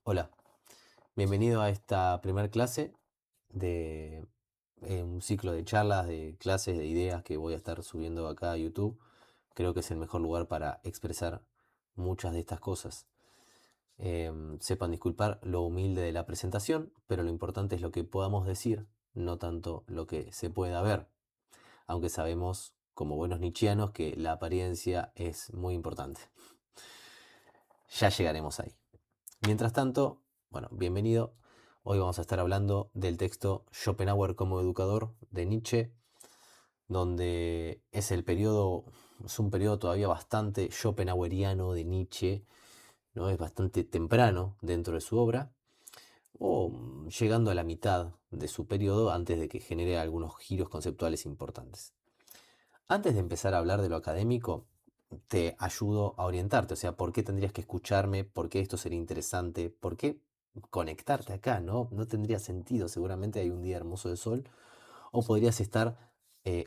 Hola, bienvenido a esta primer clase de un ciclo de charlas, de clases, de ideas que voy a estar subiendo acá a YouTube. Creo que es el mejor lugar para expresar muchas de estas cosas. Sepan disculpar lo humilde de la presentación, pero lo importante es lo que podamos decir, no tanto lo que se pueda ver, aunque sabemos, como buenos nietzscheanos, que la apariencia es muy importante. Ya llegaremos ahí. Mientras tanto, bueno, bienvenido. Hoy vamos a estar hablando del texto Schopenhauer como educador de Nietzsche, donde es un periodo todavía bastante schopenhaueriano de Nietzsche, ¿no? Es bastante temprano dentro de su obra, o llegando a la mitad de su periodo antes de que genere algunos giros conceptuales importantes. Antes de empezar a hablar de lo académico, te ayudo a orientarte, o sea, por qué tendrías que escucharme, por qué esto sería interesante, por qué conectarte acá, ¿no? No tendría sentido, seguramente hay un día hermoso de sol, o podrías estar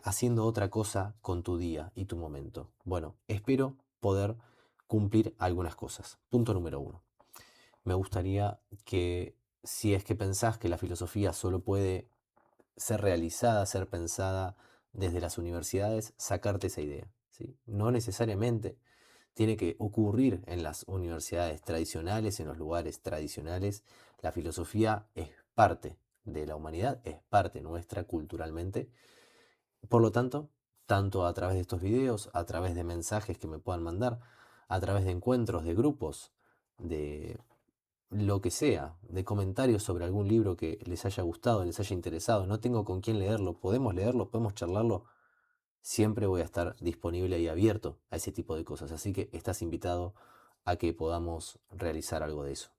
haciendo otra cosa con tu día y tu momento. Bueno, espero poder cumplir algunas cosas. Punto número uno. Me gustaría que si es que pensás que la filosofía solo puede ser realizada, ser pensada desde las universidades, sacarte esa idea, ¿sí? No necesariamente tiene que ocurrir en las universidades tradicionales, en los lugares tradicionales. La filosofía es parte de la humanidad, es parte nuestra culturalmente. Por lo tanto, tanto a través de estos videos, a través de mensajes que me puedan mandar, a través de encuentros, de grupos, de lo que sea, de comentarios sobre algún libro que les haya gustado, les haya interesado, no tengo con quién leerlo, podemos charlarlo, siempre voy a estar disponible y abierto a ese tipo de cosas. Así que estás invitado a que podamos realizar algo de eso.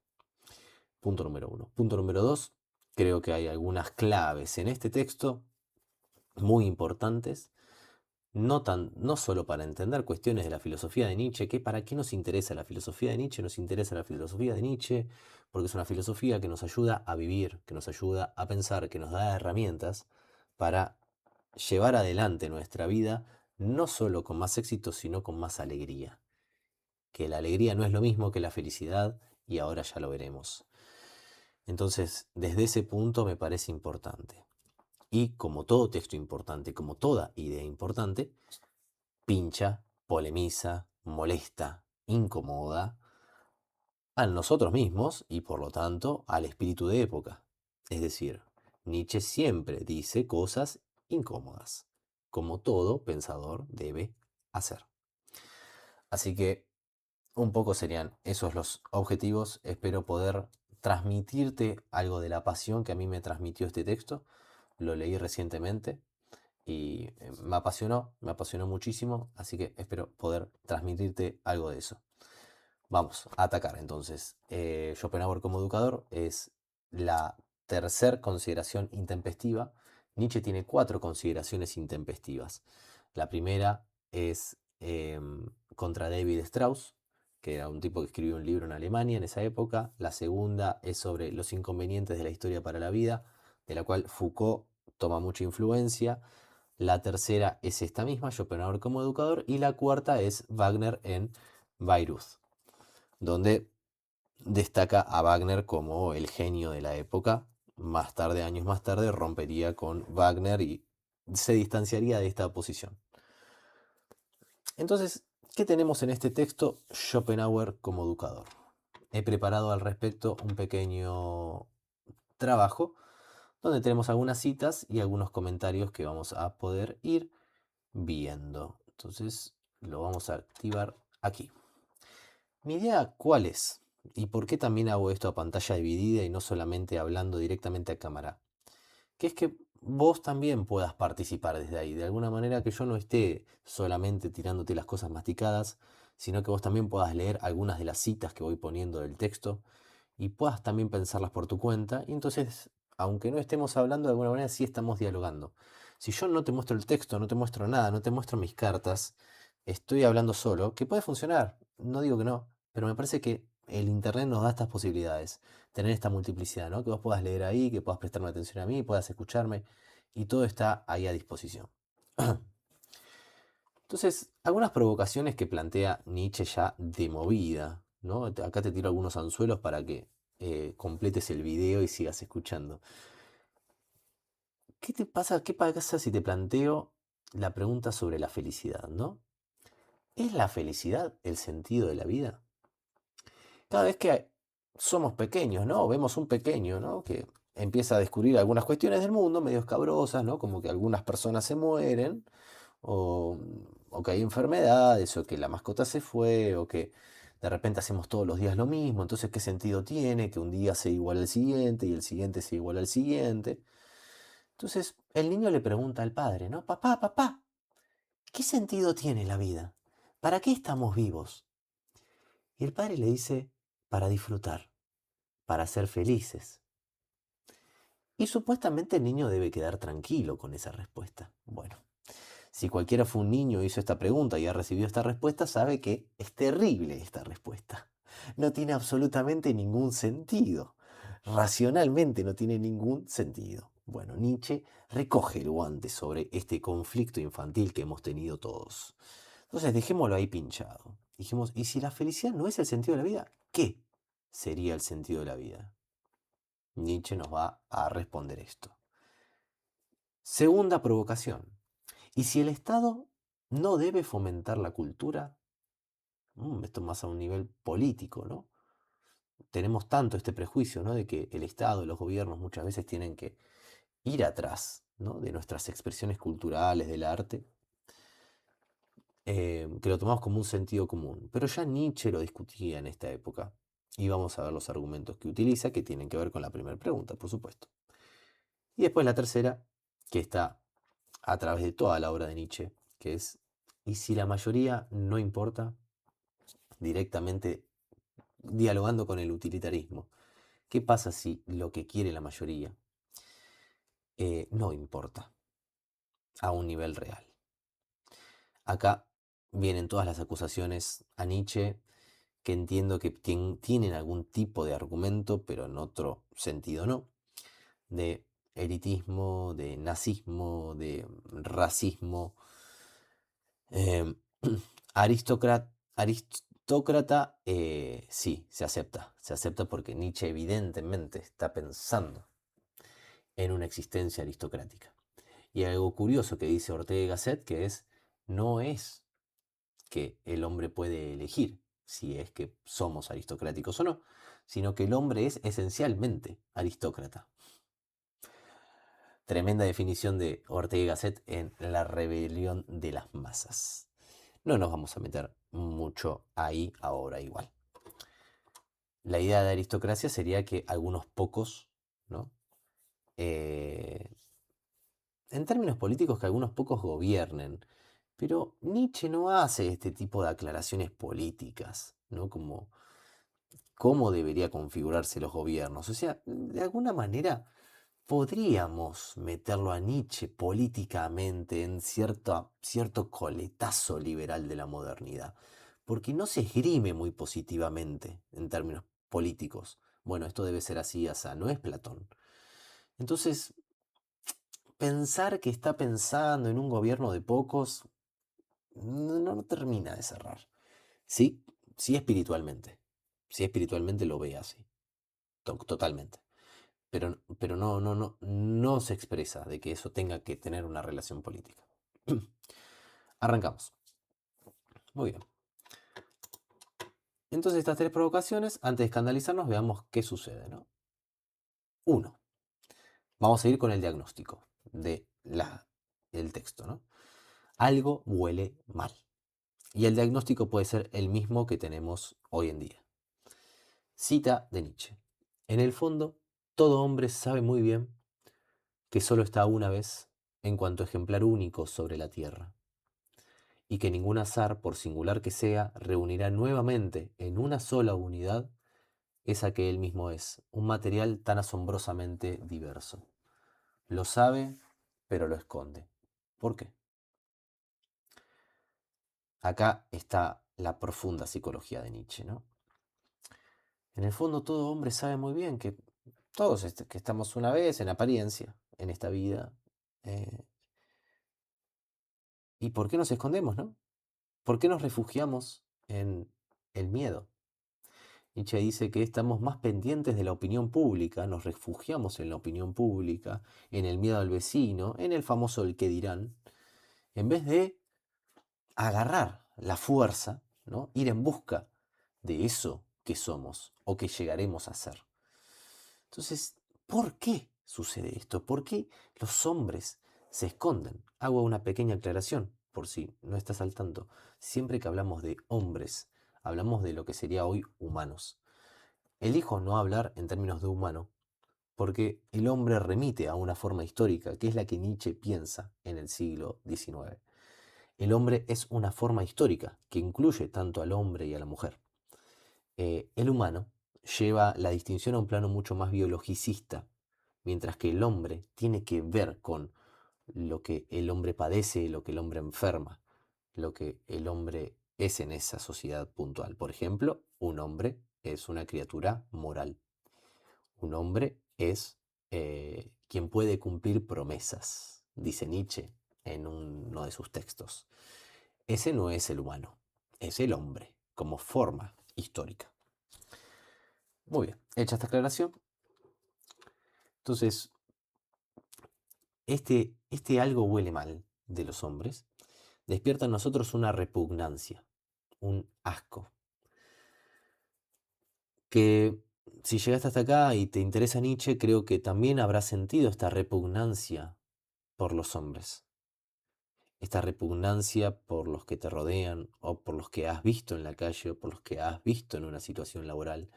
Punto número uno. Punto número dos, creo que hay algunas claves en este texto muy importantes, no solo para entender cuestiones de la filosofía de Nietzsche, que para qué nos interesa la filosofía de Nietzsche, nos interesa la filosofía de Nietzsche, porque es una filosofía que nos ayuda a vivir, que nos ayuda a pensar, que nos da herramientas para llevar adelante nuestra vida, no solo con más éxito, sino con más alegría. Que la alegría no es lo mismo que la felicidad, y ahora ya lo veremos. Entonces, desde ese punto me parece importante. Y como todo texto importante, como toda idea importante, pincha, polemiza, molesta, incomoda a nosotros mismos y por lo tanto al espíritu de época. Es decir, Nietzsche siempre dice cosas incómodas, como todo pensador debe hacer. Así que un poco serían esos los objetivos. Espero poder transmitirte algo de la pasión que a mí me transmitió este texto. Lo leí recientemente y me apasionó muchísimo, así que espero poder transmitirte algo de eso. Vamos a atacar entonces. Schopenhauer como educador es la tercer consideración intempestiva. Nietzsche tiene cuatro consideraciones intempestivas. La primera es contra David Strauss, que era un tipo que escribió un libro en Alemania en esa época. La segunda es sobre los inconvenientes de la historia para la vida, de la cual Foucault toma mucha influencia. La tercera es esta misma, Schopenhauer como educador. Y la cuarta es Wagner en Bayreuth, donde destaca a Wagner como el genio de la época. Más tarde, años más tarde, rompería con Wagner y se distanciaría de esta posición. Entonces, ¿qué tenemos en este texto? Schopenhauer como educador. He preparado al respecto un pequeño trabajo donde tenemos algunas citas y algunos comentarios que vamos a poder ir viendo. Entonces, lo vamos a activar aquí. Mi idea, ¿cuál es? ¿Y por qué también hago esto a pantalla dividida y no solamente hablando directamente a cámara? Que es que vos también puedas participar desde ahí, de alguna manera que yo no esté solamente tirándote las cosas masticadas, sino que vos también puedas leer algunas de las citas que voy poniendo del texto y puedas también pensarlas por tu cuenta. Y entonces, aunque no estemos hablando, de alguna manera sí estamos dialogando. Si yo no te muestro el texto, no te muestro nada, no te muestro mis cartas, estoy hablando solo, que puede funcionar, no digo que no, pero me parece que el internet nos da estas posibilidades, tener esta multiplicidad, ¿no? Que vos puedas leer ahí, que puedas prestarme atención a mí, puedas escucharme, y todo está ahí a disposición. Entonces, algunas provocaciones que plantea Nietzsche ya de movida, ¿no? Acá te tiro algunos anzuelos para que completes el video y sigas escuchando. ¿Qué te pasa? ¿Qué pasa si te planteo la pregunta sobre la felicidad, ¿no? ¿Es la felicidad el sentido de la vida? Cada vez que somos pequeños, ¿no? Vemos un pequeño, ¿no? Que empieza a descubrir algunas cuestiones del mundo medio escabrosas, ¿no? Como que algunas personas se mueren, o, o que hay enfermedades, o que la mascota se fue, o que de repente hacemos todos los días lo mismo. Entonces, ¿qué sentido tiene que un día sea igual al siguiente y el siguiente sea igual al siguiente? Entonces, el niño le pregunta al padre, ¿no? Papá, papá, ¿qué sentido tiene la vida? ¿Para qué estamos vivos? Y el padre le dice, para disfrutar, para ser felices. Y supuestamente el niño debe quedar tranquilo con esa respuesta. Bueno, si cualquiera fue un niño y hizo esta pregunta y ha recibido esta respuesta, sabe que es terrible esta respuesta. No tiene absolutamente ningún sentido. Racionalmente no tiene ningún sentido. Bueno, Nietzsche recoge el guante sobre este conflicto infantil que hemos tenido todos. Entonces, dejémoslo ahí pinchado. Dijimos, ¿y si la felicidad no es el sentido de la vida? ¿Qué sería el sentido de la vida? Nietzsche nos va a responder esto. Segunda provocación. ¿Y si el Estado no debe fomentar la cultura? Esto más a un nivel político, ¿no? Tenemos tanto este prejuicio, ¿no? De que el Estado y los gobiernos muchas veces tienen que ir atrás, ¿no? De nuestras expresiones culturales, del arte, que lo tomamos como un sentido común. Pero ya Nietzsche lo discutía en esta época. Y vamos a ver los argumentos que utiliza, que tienen que ver con la primera pregunta, por supuesto. Y después la tercera, que está a través de toda la obra de Nietzsche, que es, ¿y si la mayoría no importa? Directamente dialogando con el utilitarismo. ¿Qué pasa si lo que quiere la mayoría no importa a un nivel real? Acá vienen todas las acusaciones a Nietzsche, que entiendo que tienen algún tipo de argumento, pero en otro sentido no, de elitismo, de nazismo, de racismo, eh, aristócrata, sí, se acepta porque Nietzsche evidentemente está pensando en una existencia aristocrática. Y algo curioso que dice Ortega y Gasset, que es, no es que el hombre puede elegir si es que somos aristocráticos o no, sino que el hombre es esencialmente aristócrata. Tremenda definición de Ortega y Gasset en La rebelión de las masas. No nos vamos a meter mucho ahí ahora igual. La idea de aristocracia sería que algunos pocos, ¿no? Eh, en términos políticos, que algunos pocos gobiernen. Pero Nietzsche no hace este tipo de aclaraciones políticas, ¿no? Como cómo debería configurarse los gobiernos. O sea, de alguna manera podríamos meterlo a Nietzsche políticamente en cierto coletazo liberal de la modernidad, porque no se esgrime muy positivamente en términos políticos. Bueno, esto debe ser así, así, no es Platón. Entonces, pensar que está pensando en un gobierno de pocos no termina de cerrar. Sí, sí espiritualmente. Sí espiritualmente lo ve así, totalmente. Pero no se expresa de que eso tenga que tener una relación política. Arrancamos. Muy bien. Entonces estas tres provocaciones, antes de escandalizarnos, veamos qué sucede, ¿no? Uno, vamos a ir con el diagnóstico del texto, ¿no? Algo huele mal. Y el diagnóstico puede ser el mismo que tenemos hoy en día. Cita de Nietzsche. En el fondo, todo hombre sabe muy bien que solo está una vez en cuanto ejemplar único sobre la tierra, y que ningún azar, por singular que sea, reunirá nuevamente en una sola unidad esa que él mismo es, un material tan asombrosamente diverso. Lo sabe, pero lo esconde. ¿Por qué? Acá está la profunda psicología de Nietzsche, ¿no? En el fondo todo hombre sabe muy bien que todos que estamos una vez en apariencia en esta vida. eh, ¿Y por qué nos escondemos, no? ¿Por qué nos refugiamos en el miedo? Nietzsche dice que estamos más pendientes de la opinión pública, nos refugiamos en la opinión pública, en el miedo al vecino, en el famoso el que dirán, en vez de agarrar la fuerza, ¿no? Ir en busca de eso que somos o que llegaremos a ser. Entonces, ¿por qué sucede esto? ¿Por qué los hombres se esconden? Hago una pequeña aclaración, por si no estás al tanto. Siempre que hablamos de hombres, hablamos de lo que sería hoy humanos. Elijo no hablar en términos de humano, porque el hombre remite a una forma histórica, que es la que Nietzsche piensa en el siglo XIX. El hombre es una forma histórica que incluye tanto al hombre y a la mujer. El humano lleva la distinción a un plano mucho más biologicista, mientras que el hombre tiene que ver con lo que el hombre padece, lo que el hombre enferma, lo que el hombre es en esa sociedad puntual. Por ejemplo, un hombre es una criatura moral. Un hombre es quien puede cumplir promesas, dice Nietzsche en uno de sus textos. Ese no es el humano, es el hombre como forma histórica. Muy bien, hecha esta aclaración, entonces, este algo huele mal de los hombres despierta en nosotros una repugnancia, un asco, que si llegaste hasta acá y te interesa Nietzsche, creo que también habrás sentido esta repugnancia por los hombres, esta repugnancia por los que te rodean o por los que has visto en la calle o por los que has visto en una situación laboral,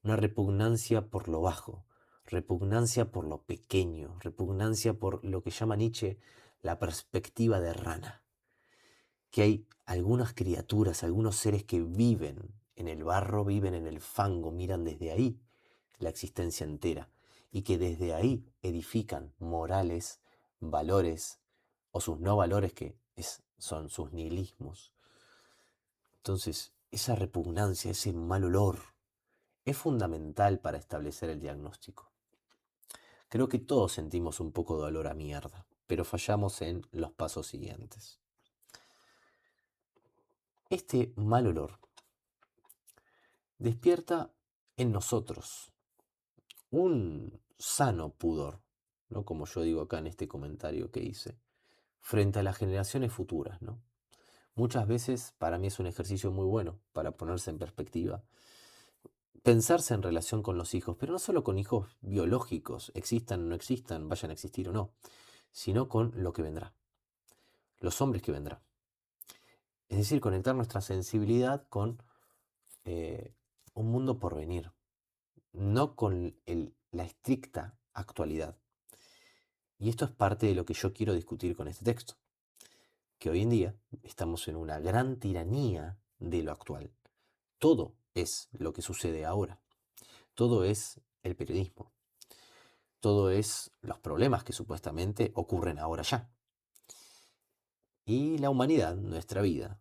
una repugnancia por lo bajo, repugnancia por lo pequeño, repugnancia por lo que llama Nietzsche la perspectiva de rana, que hay algunas criaturas, algunos seres que viven en el barro, viven en el fango, miran desde ahí la existencia entera y que desde ahí edifican morales, valores o sus no valores son sus nihilismos. Entonces, esa repugnancia, ese mal olor, es fundamental para establecer el diagnóstico. Creo que todos sentimos un poco de olor a mierda, pero fallamos en los pasos siguientes. Este mal olor despierta en nosotros un sano pudor, ¿no? Como yo digo acá en este comentario que hice, frente a las generaciones futuras, ¿no? Muchas veces para mí es un ejercicio muy bueno para ponerse en perspectiva, pensarse en relación con los hijos, pero no solo con hijos biológicos, existan o no existan, vayan a existir o no, sino con lo que vendrá, los hombres que vendrán. Es decir, conectar nuestra sensibilidad con eh, un mundo por venir, no con la estricta actualidad. Y esto es parte de lo que yo quiero discutir con este texto, que hoy en día estamos en una gran tiranía de lo actual. Todo es lo que sucede ahora, todo es el periodismo, todo es los problemas que supuestamente ocurren ahora ya. Y la humanidad, nuestra vida,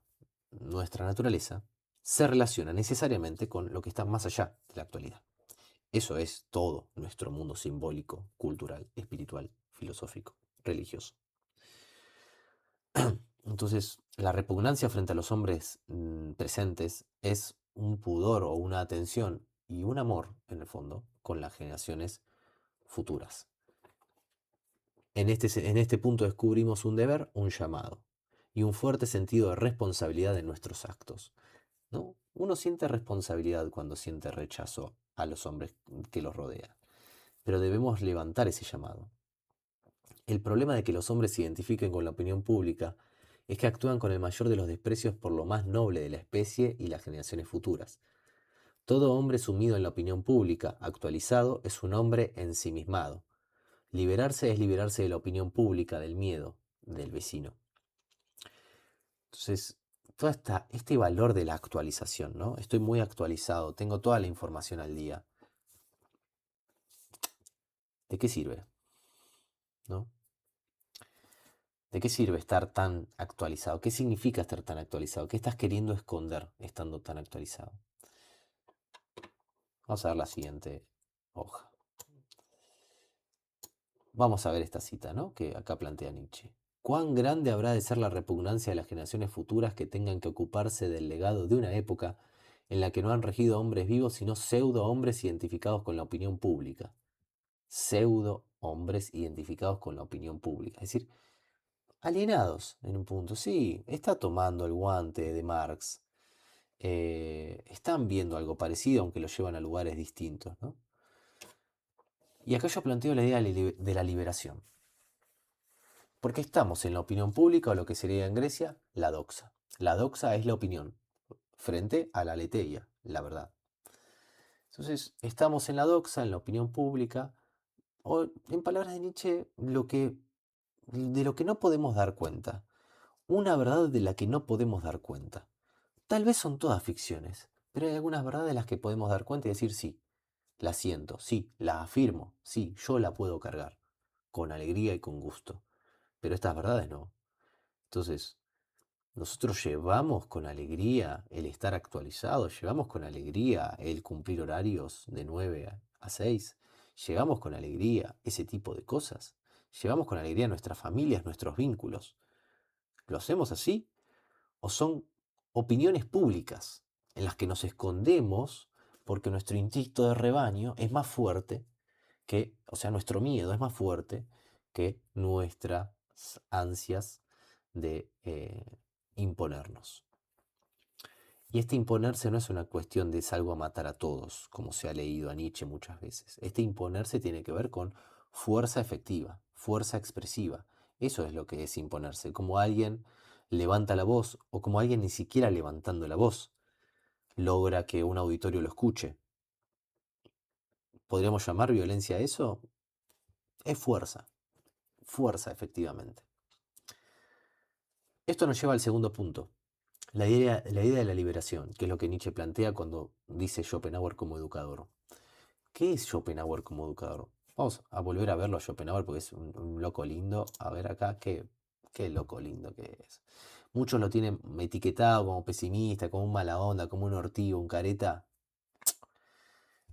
nuestra naturaleza, se relaciona necesariamente con lo que está más allá de la actualidad. Eso es todo nuestro mundo simbólico, cultural, espiritual, filosófico, religioso. Entonces, la repugnancia frente a los hombres presentes es un pudor o una atención y un amor, en el fondo, con las generaciones futuras. En este punto descubrimos un deber, un llamado y un fuerte sentido de responsabilidad en nuestros actos, ¿no? Uno siente responsabilidad cuando siente rechazo a los hombres que los rodean, pero debemos levantar ese llamado. El problema de que los hombres se identifiquen con la opinión pública es que actúan con el mayor de los desprecios por lo más noble de la especie y las generaciones futuras. Todo hombre sumido en la opinión pública, actualizado, es un hombre ensimismado. Liberarse es liberarse de la opinión pública, del miedo, del vecino. Entonces, este valor de la actualización, ¿no? Estoy muy actualizado, tengo toda la información al día. ¿De qué sirve? ¿No? ¿De qué sirve estar tan actualizado? ¿Qué significa estar tan actualizado? ¿Qué estás queriendo esconder estando tan actualizado? Vamos a ver la siguiente hoja. Vamos a ver esta cita, ¿no? Que acá plantea Nietzsche. ¿Cuán grande habrá de ser la repugnancia de las generaciones futuras que tengan que ocuparse del legado de una época en la que no han regido hombres vivos, sino pseudo hombres identificados con la opinión pública. Pseudo hombres identificados con la opinión pública. Es decir, alienados en un punto. Sí, está tomando el guante de Marx. Están viendo algo parecido, aunque lo llevan a lugares distintos, ¿no? Y acá yo planteo la idea de la liberación. Porque estamos en la opinión pública, o lo que sería en Grecia, la doxa. La doxa es la opinión, frente a la aletheia, la verdad. Entonces, estamos en la doxa, en la opinión pública, o en palabras de Nietzsche, de lo que no podemos dar cuenta. Una verdad de la que no podemos dar cuenta. Tal vez son todas ficciones, pero hay algunas verdades de las que podemos dar cuenta y decir sí, la siento, sí, la afirmo, sí, yo la puedo cargar, con alegría y con gusto. Pero estas verdades no. Entonces, nosotros llevamos con alegría el estar actualizados, llevamos con alegría el cumplir horarios de 9 a 6, llevamos con alegría ese tipo de cosas, llevamos con alegría nuestras familias, nuestros vínculos. ¿Lo hacemos así? ¿O son opiniones públicas en las que nos escondemos porque nuestro instinto de rebaño es más fuerte que, o sea, nuestro miedo es más fuerte que nuestras ansias de imponernos? Y este imponerse no es una cuestión de salgo a matar a todos, como se ha leído a Nietzsche muchas veces. Este imponerse tiene que ver con fuerza efectiva, fuerza expresiva. Eso es lo que es imponerse, como alguien levanta la voz o como alguien ni siquiera levantando la voz logra que un auditorio lo escuche. ¿Podríamos llamar violencia a eso? Es fuerza, fuerza efectivamente. Esto nos lleva al segundo punto, la idea de la liberación, que es lo que Nietzsche plantea cuando dice Schopenhauer como educador. ¿Qué es Schopenhauer como educador? Vamos a volver a verlo a Schopenhauer porque es un loco lindo. A ver acá, qué loco lindo que es. Muchos lo tienen etiquetado como pesimista, como un mala onda, como un ortigo, un careta.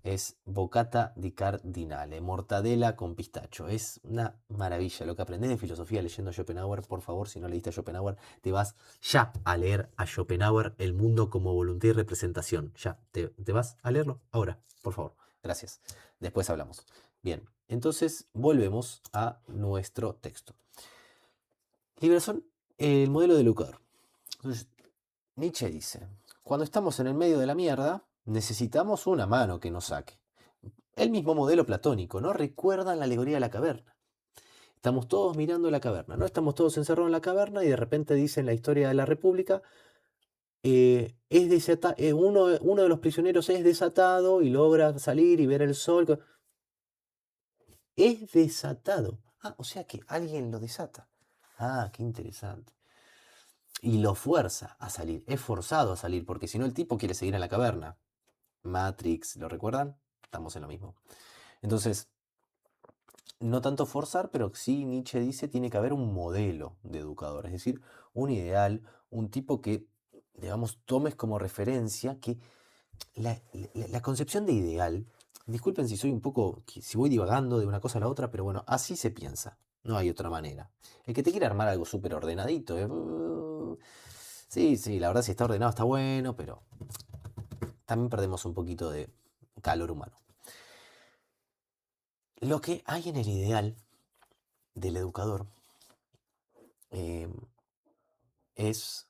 Es boccata di cardinale, mortadela con pistacho. Es una maravilla. Lo que aprendes de filosofía leyendo a Schopenhauer, por favor, si no leíste a Schopenhauer, te vas ya a leer a Schopenhauer, El mundo como voluntad y representación. Ya, te vas a leerlo ahora, por favor. Gracias. Después hablamos. Bien, entonces volvemos a nuestro texto. Liberación, el modelo de Lucar. Entonces, Nietzsche dice, cuando estamos en el medio de la mierda, necesitamos una mano que nos saque. El mismo modelo platónico, ¿no? ¿Recuerdan la alegoría de la caverna? Estamos todos mirando la caverna, ¿no? Estamos todos encerrados en la caverna y de repente dicen la historia de la República, uno de los prisioneros es desatado y logra salir y ver el sol. Es desatado. Ah, o sea que alguien lo desata. Ah, qué interesante. Y lo fuerza a salir, es forzado a salir, porque si no el tipo quiere seguir en la caverna. Matrix, ¿lo recuerdan? Estamos en lo mismo. Entonces, no tanto forzar, pero sí Nietzsche dice tiene que haber un modelo de educador, es decir, un ideal, un tipo que, digamos, tomes como referencia que la concepción de ideal, disculpen si soy un poco, si voy divagando de una cosa a la otra, pero bueno, así se piensa, no hay otra manera. El que te quiere armar algo súper ordenadito, sí, sí, la verdad si está ordenado está bueno, pero también perdemos un poquito de calor humano. Lo que hay en el ideal del educador eh, es,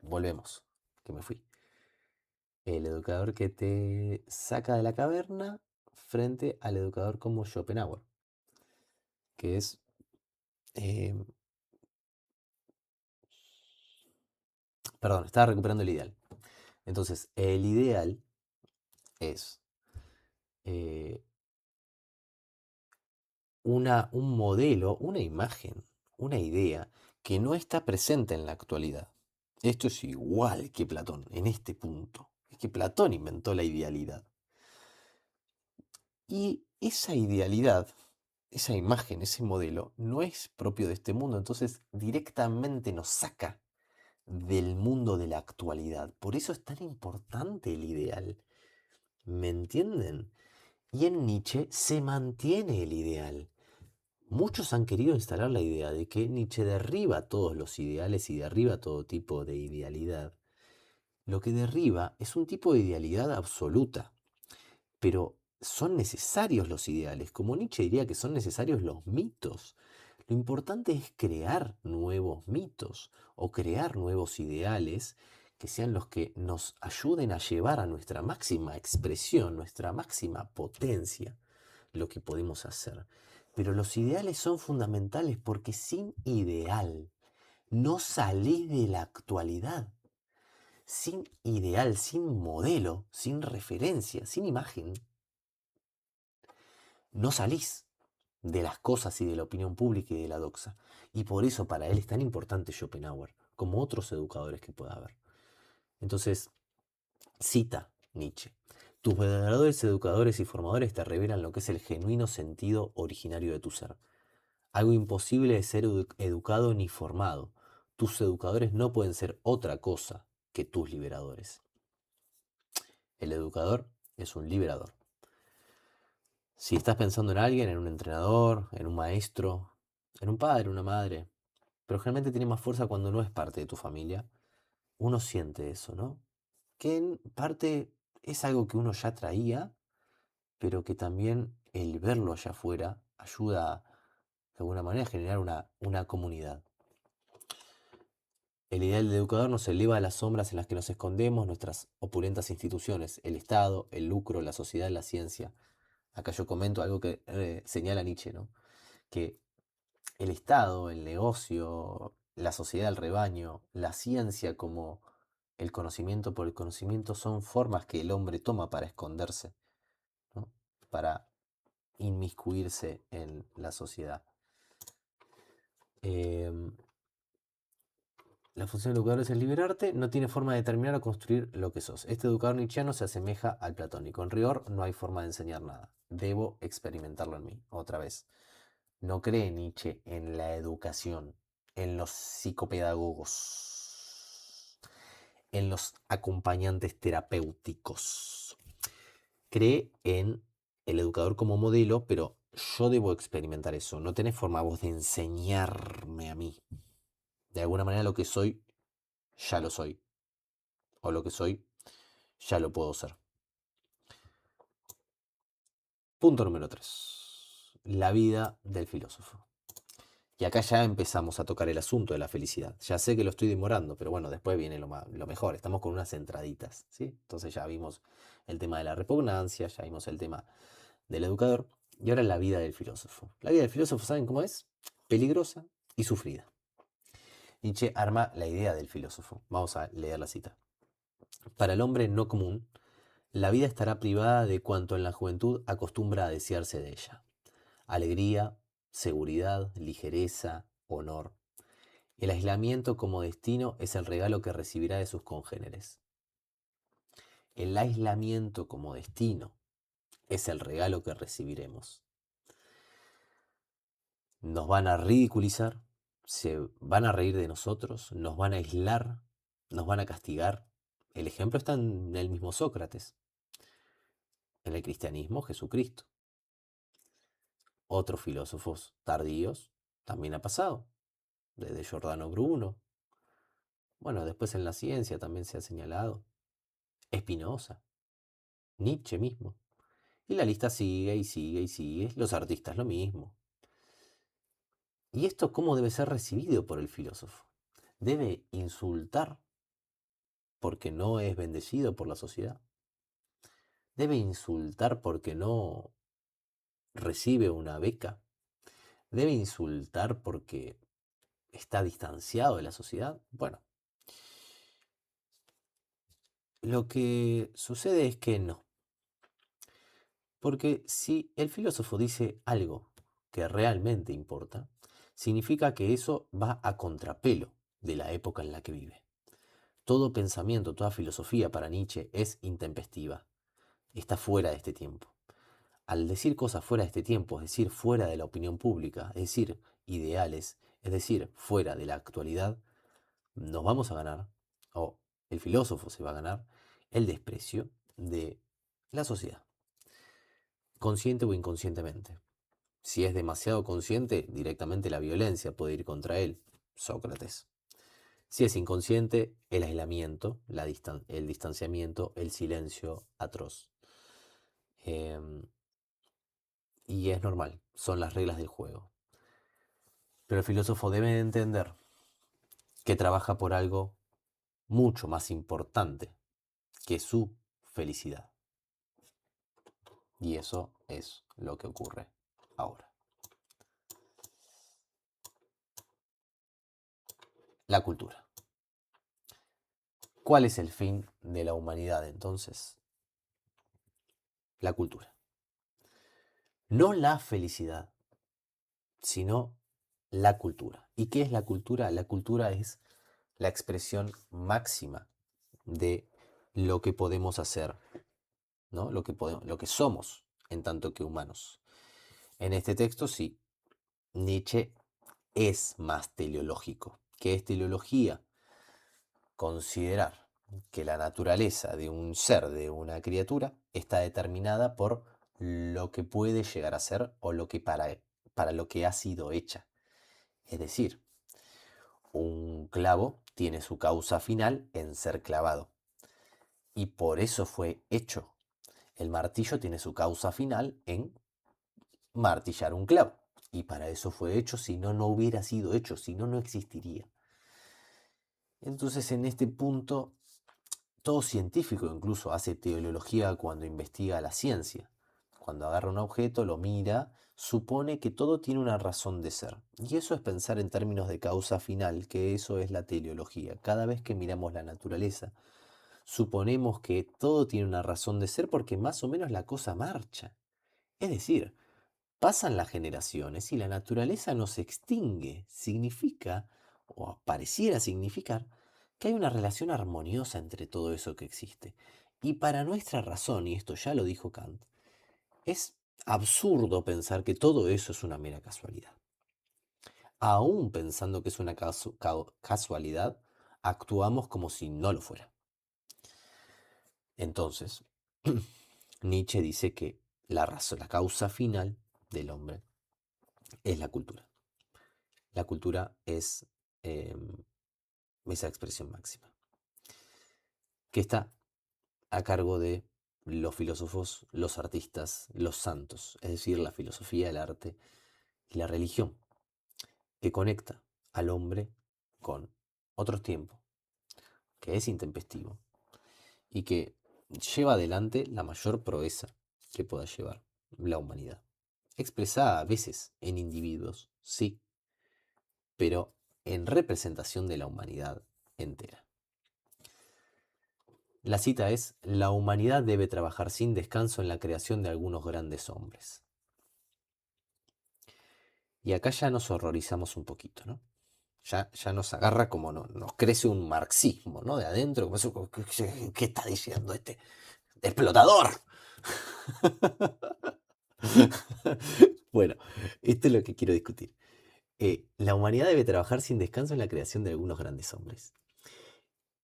volvemos, que me fui. El educador que te saca de la caverna frente al educador como Schopenhauer, que es, eh, perdón, estaba recuperando el ideal. Entonces, el ideal es eh, un modelo, una imagen, una idea que no está presente en la actualidad. Esto es igual que Platón en este punto. Es que Platón inventó la idealidad. Y esa idealidad, esa imagen, ese modelo, no es propio de este mundo, entonces directamente nos saca del mundo de la actualidad. Por eso es tan importante el ideal. ¿Me entienden? Y en Nietzsche se mantiene el ideal. Muchos han querido instalar la idea de que Nietzsche derriba todos los ideales y derriba todo tipo de idealidad. Lo que derriba es un tipo de idealidad absoluta, pero son necesarios los ideales, como Nietzsche diría que son necesarios los mitos. Lo importante es crear nuevos mitos o crear nuevos ideales que sean los que nos ayuden a llevar a nuestra máxima expresión, nuestra máxima potencia, lo que podemos hacer. Pero los ideales son fundamentales porque sin ideal no salís de la actualidad. Sin ideal, sin modelo, sin referencia, sin imagen, no salís de las cosas y de la opinión pública y de la doxa. Y por eso para él es tan importante Schopenhauer, como otros educadores que pueda haber. Entonces, cita Nietzsche. Tus verdaderos educadores y formadores te revelan lo que es el genuino sentido originario de tu ser. Algo imposible de ser educado ni formado. Tus educadores no pueden ser otra cosa que tus liberadores. El educador es un liberador. Si estás pensando en alguien, en un entrenador, en un maestro, en un padre, una madre, pero generalmente tiene más fuerza cuando no es parte de tu familia, uno siente eso, ¿no? Que en parte es algo que uno ya traía, pero que también el verlo allá afuera ayuda de alguna manera a generar una comunidad. El ideal del educador nos eleva a las sombras en las que nos escondemos, nuestras opulentas instituciones, el Estado, el lucro, la sociedad, la ciencia. Acá yo comento algo que señala Nietzsche, ¿no? Que el Estado, el negocio, la sociedad, el rebaño, la ciencia como el conocimiento por el conocimiento son formas que el hombre toma para esconderse, ¿no? Para inmiscuirse en la sociedad. Em, La función del educador es el liberarte, no tiene forma de determinar o construir lo que sos. Este educador nietzscheano se asemeja al platónico. En rigor no hay forma de enseñar nada. Debo experimentarlo en mí. Otra vez. No cree Nietzsche en la educación, en los psicopedagogos, en los acompañantes terapéuticos. Cree en el educador como modelo, pero yo debo experimentar eso. No tenés forma vos de enseñarme a mí. De alguna manera lo que soy, ya lo soy. O lo que soy, ya lo puedo ser. Punto número 3. La vida del filósofo. Y acá ya empezamos a tocar el asunto de la felicidad. Ya sé que lo estoy demorando, pero bueno, después viene lo mejor. Estamos con unas entraditas, ¿sí? Entonces ya vimos el tema de la repugnancia, ya vimos el tema del educador. Y ahora la vida del filósofo. La vida del filósofo, ¿saben cómo es? Peligrosa y sufrida. Nietzsche arma la idea del filósofo. Vamos a leer la cita. Para el hombre no común, la vida estará privada de cuanto en la juventud acostumbra a desearse de ella. Alegría, seguridad, ligereza, honor. El aislamiento como destino es el regalo que recibirá de sus congéneres. El aislamiento como destino es el regalo que recibiremos. Nos van a ridiculizar, se van a reír de nosotros, nos van a aislar, nos van a castigar. El ejemplo está en el mismo Sócrates, en el cristianismo Jesucristo. Otros filósofos tardíos también ha pasado, desde Giordano Bruno. Bueno, después en la ciencia también se ha señalado. Spinoza, Nietzsche mismo. Y la lista sigue y sigue y sigue. Los artistas lo mismo. ¿Y esto cómo debe ser recibido por el filósofo? ¿Debe insultar porque no es bendecido por la sociedad? ¿Debe insultar porque no recibe una beca? ¿Debe insultar porque está distanciado de la sociedad? Bueno, lo que sucede es que no. Porque si el filósofo dice algo que realmente importa, significa que eso va a contrapelo de la época en la que vive. Todo pensamiento, toda filosofía para Nietzsche es intempestiva, está fuera de este tiempo. Al decir cosas fuera de este tiempo, es decir, fuera de la opinión pública, es decir, ideales, es decir, fuera de la actualidad, nos vamos a ganar, o el filósofo se va a ganar, el desprecio de la sociedad, consciente o inconscientemente. Si es demasiado consciente, directamente la violencia puede ir contra él. Sócrates. Si es inconsciente, el aislamiento, el distanciamiento, el silencio atroz. Em, y es normal, son las reglas del juego. Pero el filósofo debe entender que trabaja por algo mucho más importante que su felicidad. Y eso es lo que ocurre ahora. La cultura. ¿Cuál es el fin de la humanidad entonces? La cultura. No la felicidad, sino la cultura. ¿Y qué es la cultura? La cultura es la expresión máxima de lo que podemos hacer, ¿no? Lo que somos en tanto que humanos. En este texto sí, Nietzsche es más teleológico. ¿Qué es teleología? Considerar que la naturaleza de un ser, de una criatura, está determinada por lo que puede llegar a ser o lo que para lo que ha sido hecha. Es decir, un clavo tiene su causa final en ser clavado y por eso fue hecho. El martillo tiene su causa final en martillar un clavo y para eso fue hecho, si no, no hubiera sido hecho, si no, no existiría. Entonces, en este punto, todo científico incluso hace teleología cuando investiga la ciencia. Cuando agarra un objeto, lo mira, supone que todo tiene una razón de ser. Y eso es pensar en términos de causa final, que eso es la teleología. Cada vez que miramos la naturaleza, suponemos que todo tiene una razón de ser porque más o menos la cosa marcha. Es decir, pasan las generaciones y la naturaleza no se extingue. Significa, o pareciera significar, que hay una relación armoniosa entre todo eso que existe. Y para nuestra razón, y esto ya lo dijo Kant, es absurdo pensar que todo eso es una mera casualidad. Aún pensando que es una casualidad, actuamos como si no lo fuera. Entonces, Nietzsche dice que la causa final del hombre es la cultura. La cultura es esa expresión máxima, que está a cargo de los filósofos, los artistas, los santos, es decir, la filosofía, el arte y la religión, que conecta al hombre con otros tiempos, que es intempestivo y que lleva adelante la mayor proeza que pueda llevar la humanidad. Expresada a veces en individuos, sí, pero en representación de la humanidad entera. La cita es: la humanidad debe trabajar sin descanso en la creación de algunos grandes hombres. Y acá ya nos horrorizamos un poquito, ¿no? Ya nos agarra como no, nos crece un marxismo, ¿no? De adentro, como eso, ¿qué está diciendo este explotador? Bueno, esto es lo que quiero discutir. ¿La humanidad debe trabajar sin descanso en la creación de algunos grandes hombres?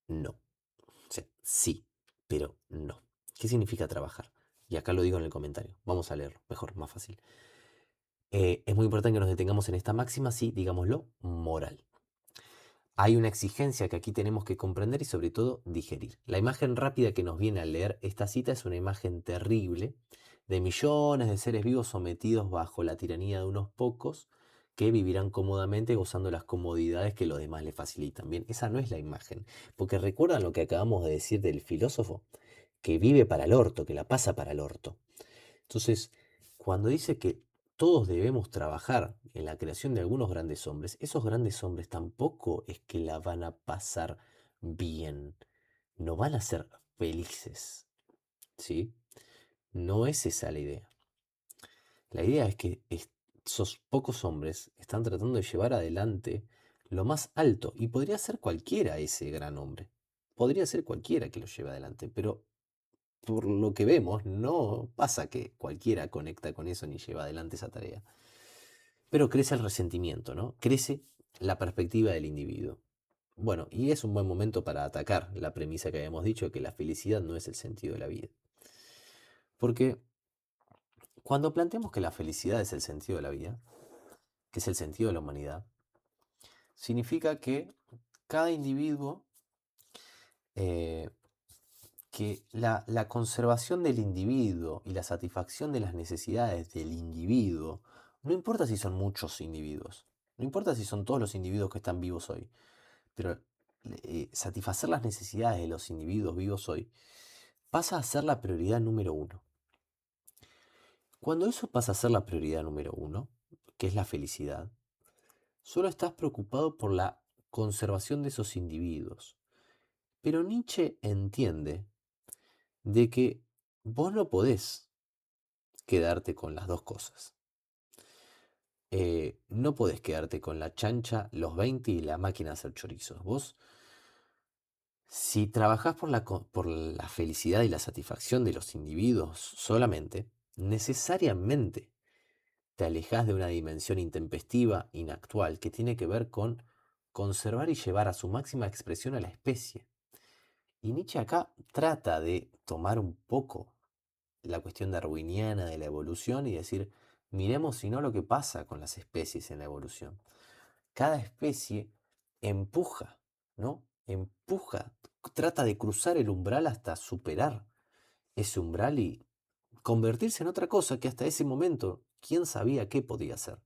No. O sea, sí, pero no. ¿Qué significa trabajar? Y acá lo digo en el comentario. Vamos a leerlo, mejor, más fácil. Es muy importante que nos detengamos en esta máxima, sí, digámoslo, moral. Hay una exigencia que aquí tenemos que comprender y sobre todo digerir. La imagen rápida que nos viene al leer esta cita es una imagen terrible de millones de seres vivos sometidos bajo la tiranía de unos pocos que vivirán cómodamente gozando las comodidades que los demás les facilitan. Bien, esa no es la imagen, porque recuerdan lo que acabamos de decir del filósofo, que vive para el orto, que la pasa para el orto. Entonces, cuando dice que todos debemos trabajar en la creación de algunos grandes hombres, esos grandes hombres tampoco es que la van a pasar bien, no van a ser felices, ¿sí? No es esa la idea. La idea es que esos pocos hombres están tratando de llevar adelante lo más alto, y podría ser cualquiera ese gran hombre, podría ser cualquiera que lo lleve adelante, pero por lo que vemos, no pasa que cualquiera conecta con eso ni lleva adelante esa tarea. Pero crece el resentimiento, ¿no? Crece la perspectiva del individuo. Bueno, y es un buen momento para atacar la premisa que habíamos dicho, que la felicidad no es el sentido de la vida. Porque cuando planteamos que la felicidad es el sentido de la vida, que es el sentido de la humanidad, significa que cada individuo, eh, que la conservación del individuo y la satisfacción de las necesidades del individuo, no importa si son muchos individuos, no importa si son todos los individuos que están vivos hoy, pero satisfacer las necesidades de los individuos vivos hoy pasa a ser la prioridad número uno. Cuando eso pasa a ser la prioridad número uno, que es la felicidad, solo estás preocupado por la conservación de esos individuos. Pero Nietzsche entiende de que vos no podés quedarte con las dos cosas. No podés quedarte con la chancha, los 20 y la máquina de hacer chorizos. Vos, si trabajás por la felicidad y la satisfacción de los individuos solamente, necesariamente te alejás de una dimensión intempestiva, inactual, que tiene que ver con conservar y llevar a su máxima expresión a la especie. Y Nietzsche acá trata de tomar un poco la cuestión darwiniana de la evolución y decir, miremos si no lo que pasa con las especies en la evolución. Cada especie empuja, ¿no? Empuja, trata de cruzar el umbral hasta superar ese umbral y convertirse en otra cosa que hasta ese momento, quién sabía qué podía ser,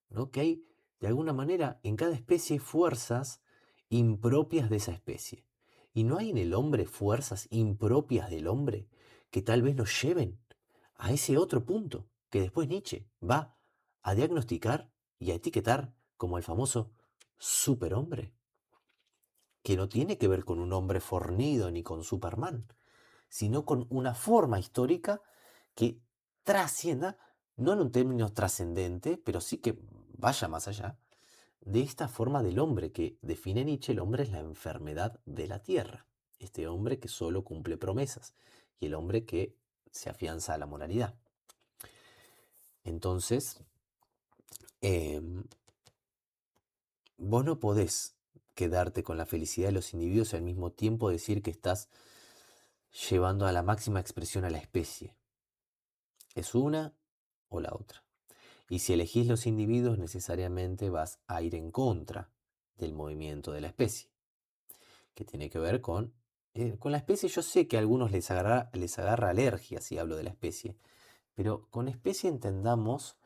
¿no? Que hay, de alguna manera, en cada especie fuerzas impropias de esa especie. Y no hay en el hombre fuerzas impropias del hombre que tal vez nos lleven a ese otro punto que después Nietzsche va a diagnosticar y a etiquetar como el famoso superhombre, que no tiene que ver con un hombre fornido ni con Superman, sino con una forma histórica que trascienda, no en un término trascendente, pero sí que vaya más allá, de esta forma del hombre que define Nietzsche. El hombre es la enfermedad de la tierra, este hombre que solo cumple promesas y el hombre que se afianza a la moralidad. Entonces, em, vos no podés quedarte con la felicidad de los individuos y al mismo tiempo decir que estás llevando a la máxima expresión a la especie. Es una o la otra. Y si elegís los individuos, necesariamente vas a ir en contra del movimiento de la especie, que tiene que ver con la especie. Yo sé que a algunos les agarra alergia si hablo de la especie, pero con especie entendamos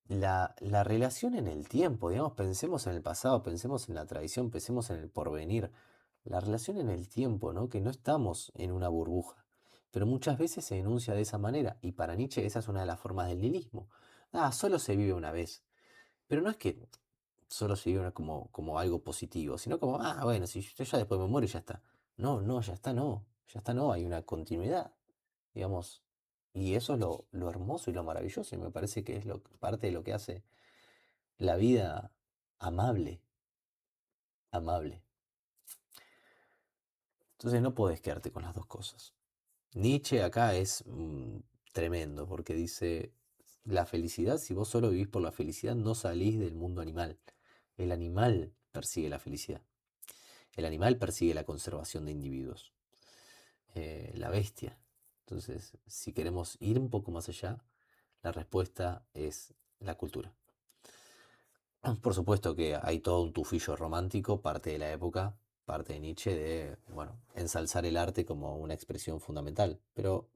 la relación en el tiempo, digamos, pensemos en el pasado, pensemos en la tradición, pensemos en el porvenir, la relación en el tiempo, ¿no? Que no estamos en una burbuja, pero muchas veces se enuncia de esa manera, y para Nietzsche esa es una de las formas del nihilismo. Ah, solo se vive una vez, pero no es que solo se vive como algo positivo, sino como, ah, bueno, si yo ya después me muero y ya está. No, no, ya está, no, hay una continuidad, digamos. Y eso es lo hermoso y lo maravilloso, y me parece que es parte de lo que hace la vida amable, amable. Entonces no podés quedarte con las dos cosas. Nietzsche acá es tremendo porque dice, la felicidad, si vos solo vivís por la felicidad, no salís del mundo animal. El animal persigue la felicidad. El animal persigue la conservación de individuos. La bestia. Entonces, si queremos ir un poco más allá, la respuesta es la cultura. Por supuesto que hay todo un tufillo romántico, parte de la época, parte de Nietzsche, de, bueno, ensalzar el arte como una expresión fundamental. Pero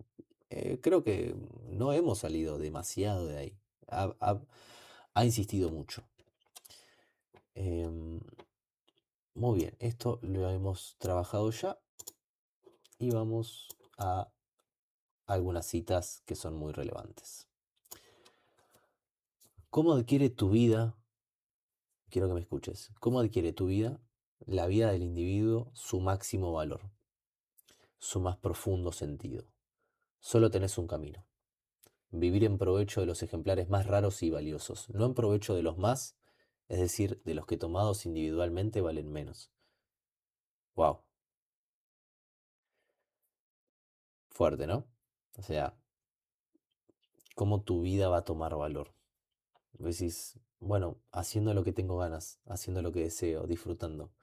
creo que no hemos salido demasiado de ahí. Ha insistido mucho. Em, Muy bien, esto lo hemos trabajado ya y vamos a algunas citas que son muy relevantes. ¿Cómo adquiere tu vida? Quiero que me escuches. ¿Cómo adquiere tu vida, la vida del individuo, su máximo valor, su más profundo sentido? Solo tenés un camino. Vivir en provecho de los ejemplares más raros y valiosos, no en provecho de los más, es decir, de los que tomados individualmente valen menos. Wow, fuerte, ¿no? O sea, ¿cómo tu vida va a tomar valor? Vos decís, bueno, haciendo lo que tengo ganas, haciendo lo que deseo, disfrutando.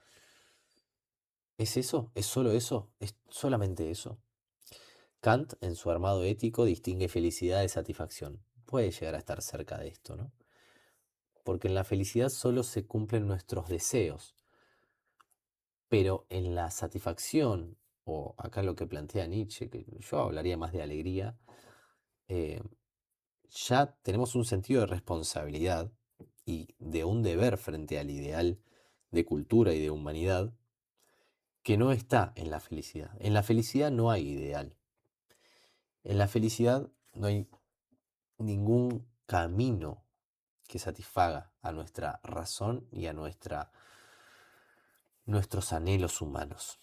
¿Es eso? ¿Es solo eso? ¿Es solamente eso? Kant, en su armado ético, distingue felicidad de satisfacción. Puede llegar a estar cerca de esto, ¿no? Porque en la felicidad solo se cumplen nuestros deseos, Pero en la satisfacción, o acá lo que plantea Nietzsche, que yo hablaría más de alegría, eh, ya tenemos un sentido de responsabilidad y de un deber frente al ideal de cultura y de humanidad que no está en la felicidad. En la felicidad no hay ideal. En la felicidad no hay ningún camino que satisfaga a nuestra razón y a nuestros anhelos humanos.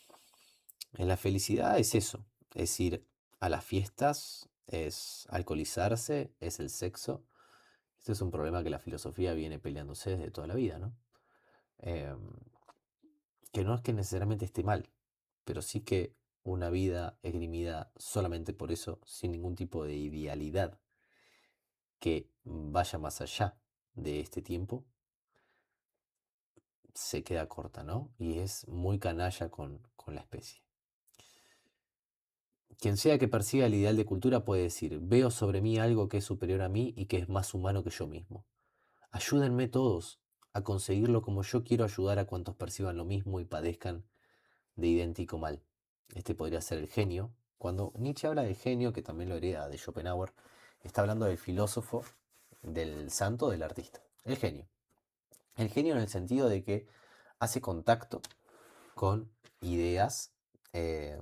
En la felicidad es eso, es ir a las fiestas, es alcoholizarse, es el sexo. Este es un problema que la filosofía viene peleándose desde toda la vida, ¿no? Em, que no es que necesariamente esté mal, pero sí que una vida esgrimida solamente por eso, sin ningún tipo de idealidad que vaya más allá de este tiempo, se queda corta, ¿no? Y es muy canalla con la especie. Quien sea que persiga el ideal de cultura puede decir, veo sobre mí algo que es superior a mí y que es más humano que yo mismo. Ayúdenme todos a conseguirlo como yo quiero ayudar a cuantos perciban lo mismo y padezcan de idéntico mal. Este podría ser el genio. Cuando Nietzsche habla del genio, que también lo hereda de Schopenhauer, está hablando del filósofo, del santo, del artista. El genio. El genio en el sentido de que hace contacto con ideas eh,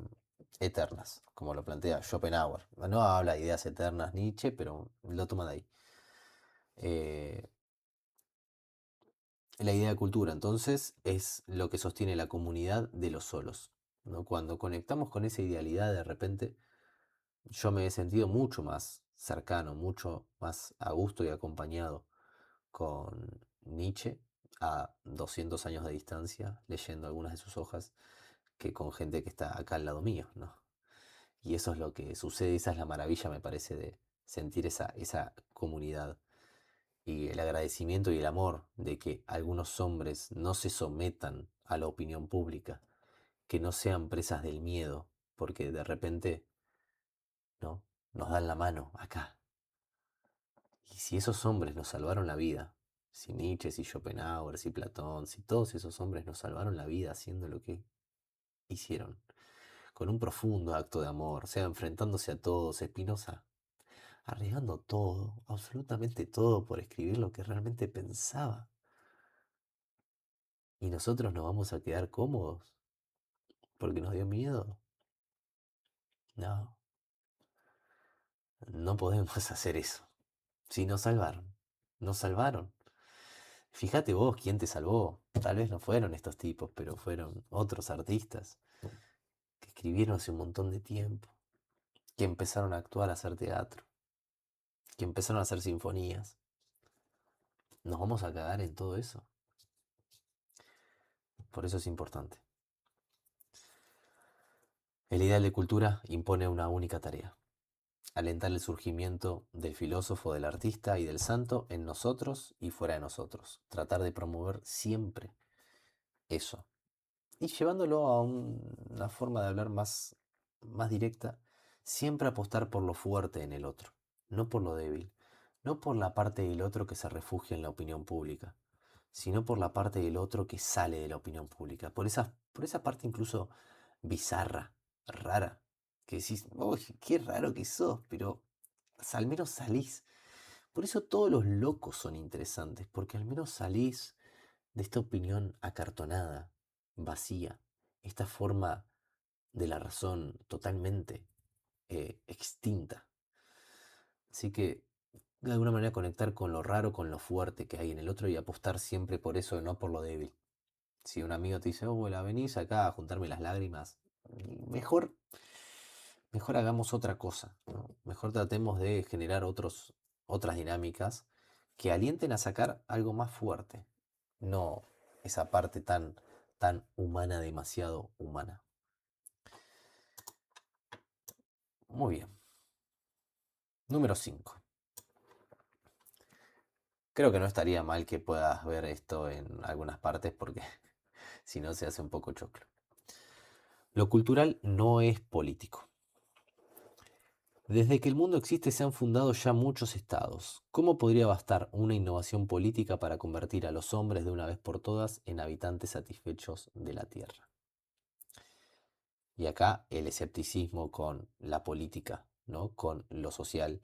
eternas, como lo plantea Schopenhauer. No habla de ideas eternas Nietzsche, pero lo toma de ahí. Eh, la idea de cultura, entonces, es lo que sostiene la comunidad de los solos, ¿no? Cuando conectamos con esa idealidad, de repente, yo me he sentido mucho más cercano, mucho más a gusto y acompañado con Nietzsche a 200 años de distancia, leyendo algunas de sus hojas, que con gente que está acá al lado mío, ¿no? Y eso es lo que sucede, esa es la maravilla, me parece, de sentir esa comunidad y el agradecimiento y el amor de que algunos hombres no se sometan a la opinión pública, que no sean presas del miedo, porque de repente, ¿no? Nos dan la mano acá. Y si esos hombres nos salvaron la vida, si Nietzsche, si Schopenhauer, si Platón, si todos esos hombres nos salvaron la vida haciendo lo que hicieron, con un profundo acto de amor, o sea, enfrentándose a todos, Spinoza, arriesgando todo, absolutamente todo por escribir lo que realmente pensaba. ¿Y nosotros nos vamos a quedar cómodos porque nos dio miedo? No, no podemos hacer eso. Si nos salvaron, nos salvaron. Fíjate vos quién te salvó. Tal vez no fueron estos tipos, pero fueron otros artistas que escribieron hace un montón de tiempo, que empezaron a actuar, a hacer teatro, que empezaron a hacer sinfonías. ¿Nos vamos a cagar en todo eso? Por eso es importante. El ideal de cultura impone una única tarea: alentar el surgimiento del filósofo, del artista y del santo en nosotros y fuera de nosotros. Tratar de promover siempre eso. Y llevándolo a una forma de hablar más directa, siempre apostar por lo fuerte en el otro, no por lo débil, no por la parte del otro que se refugia en la opinión pública, sino por la parte del otro que sale de la opinión pública, por esa parte incluso bizarra, rara, que decís, uy, qué raro que sos, pero al menos salís. Por eso todos los locos son interesantes, porque al menos salís de esta opinión acartonada, vacía, esta forma de la razón totalmente extinta. Así que de alguna manera conectar con lo raro, con lo fuerte que hay en el otro y apostar siempre por eso, no por lo débil. Si un amigo te dice, oh, bueno, venís acá a juntarme las lágrimas, mejor, mejor hagamos otra cosa, ¿no? Mejor tratemos de generar otras dinámicas que alienten a sacar algo más fuerte, no esa parte tan humana, demasiado humana. Muy bien. Número 5. Creo que no estaría mal que puedas ver esto en algunas partes porque si no se hace un poco choclo. Lo cultural no es político. Desde que el mundo existe se han fundado ya muchos estados. ¿Cómo podría bastar una innovación política para convertir a los hombres de una vez por todas en habitantes satisfechos de la Tierra? Y acá el escepticismo con la política, ¿no? Con lo social,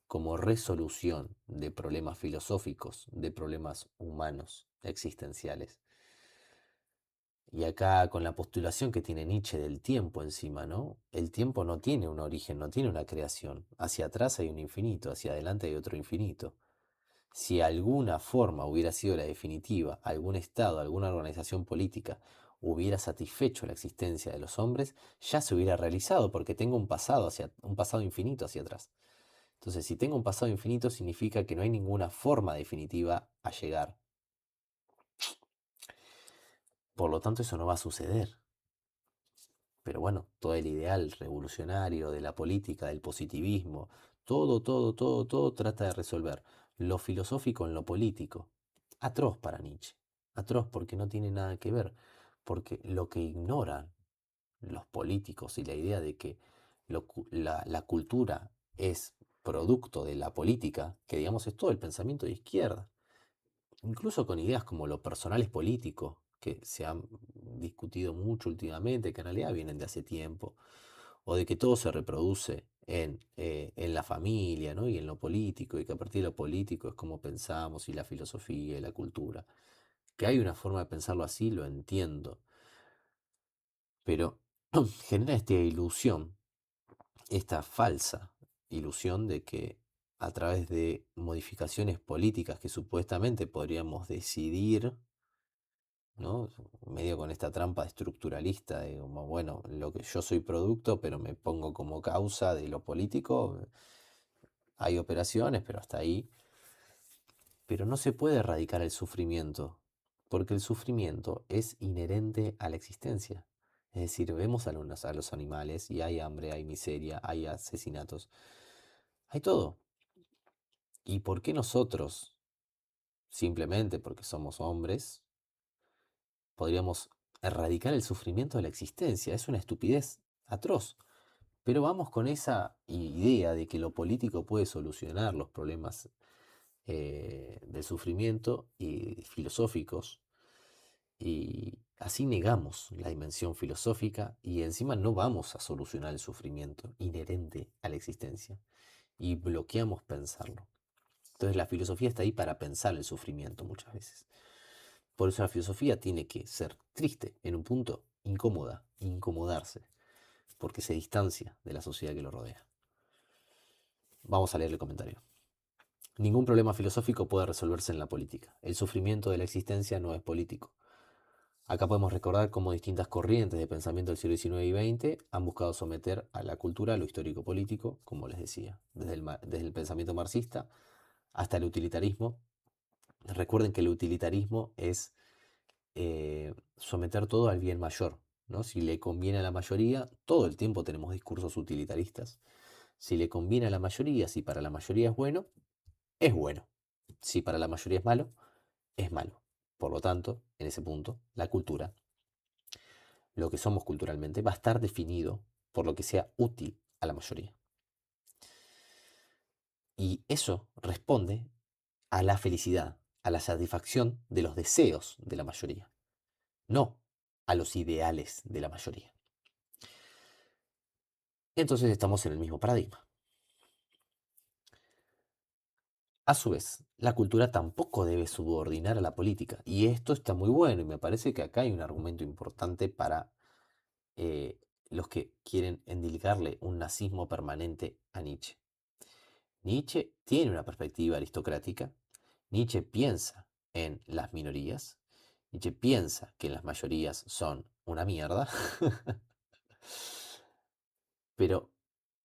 como resolución de problemas filosóficos, de problemas humanos, existenciales. Y acá con la postulación que tiene Nietzsche del tiempo encima, ¿no? El tiempo no tiene un origen, no tiene una creación. Hacia atrás hay un infinito, hacia adelante hay otro infinito. Si alguna forma hubiera sido la definitiva, algún estado, alguna organización política hubiera satisfecho la existencia de los hombres, ya se hubiera realizado porque tengo un pasado infinito hacia atrás. Entonces, si tengo un pasado infinito significa que no hay ninguna forma definitiva a llegar. Por lo tanto, eso no va a suceder. Pero bueno, todo el ideal revolucionario de la política, del positivismo, todo trata de resolver lo filosófico en lo político. Atroz para Nietzsche. Atroz porque no tiene nada que ver. Porque lo que ignoran los políticos y la idea de que la cultura es producto de la política, que digamos es todo el pensamiento de izquierda, incluso con ideas como lo personal es político, que se han discutido mucho últimamente, que en realidad vienen de hace tiempo, o de que todo se reproduce en la familia, ¿no? Y en lo político, y que a partir de lo político es como pensamos, y la filosofía y la cultura. Que hay una forma de pensarlo así, lo entiendo, pero genera esta ilusión, esta falsa ilusión de que a través de modificaciones políticas que supuestamente podríamos decidir, ¿no? Medio con esta trampa estructuralista de como, bueno, lo que yo soy producto, pero me pongo como causa de lo político. Hay operaciones, pero hasta ahí. Pero no se puede erradicar el sufrimiento, porque el sufrimiento es inherente a la existencia. Es decir, vemos a los animales y hay hambre, hay miseria, hay asesinatos, hay todo. ¿Y por qué nosotros, simplemente porque somos hombres, podríamos erradicar el sufrimiento de la existencia? Es una estupidez atroz. Pero vamos con esa idea de que lo político puede solucionar los problemas del sufrimiento y filosóficos, y así negamos la dimensión filosófica y encima no vamos a solucionar el sufrimiento inherente a la existencia y bloqueamos pensarlo. Entonces la filosofía está ahí para pensar el sufrimiento muchas veces. Por eso la filosofía tiene que ser triste en un punto, incómoda, incomodarse, porque se distancia de la sociedad que lo rodea. Vamos a leer el comentario. Ningún problema filosófico puede resolverse en la política. El sufrimiento de la existencia no es político. Acá podemos recordar cómo distintas corrientes de pensamiento del siglo XIX y XX han buscado someter a la cultura a lo histórico-político, como les decía, desde el pensamiento marxista hasta el utilitarismo. Recuerden que el utilitarismo es someter todo al bien mayor, ¿no? Si le conviene a la mayoría, todo el tiempo tenemos discursos utilitaristas. Si le conviene a la mayoría, si para la mayoría es bueno, es bueno. Si para la mayoría es malo, es malo. Por lo tanto, en ese punto, la cultura, lo que somos culturalmente, va a estar definido por lo que sea útil a la mayoría. Y eso responde a la felicidad, a la satisfacción de los deseos de la mayoría, no a los ideales de la mayoría. Entonces estamos en el mismo paradigma. A su vez, la cultura tampoco debe subordinar a la política. Y esto está muy bueno y me parece que acá hay un argumento importante para eh, los que quieren endilgarle un nazismo permanente a Nietzsche. Nietzsche tiene una perspectiva aristocrática. Nietzsche piensa en las minorías. Nietzsche piensa que las mayorías son una mierda. Pero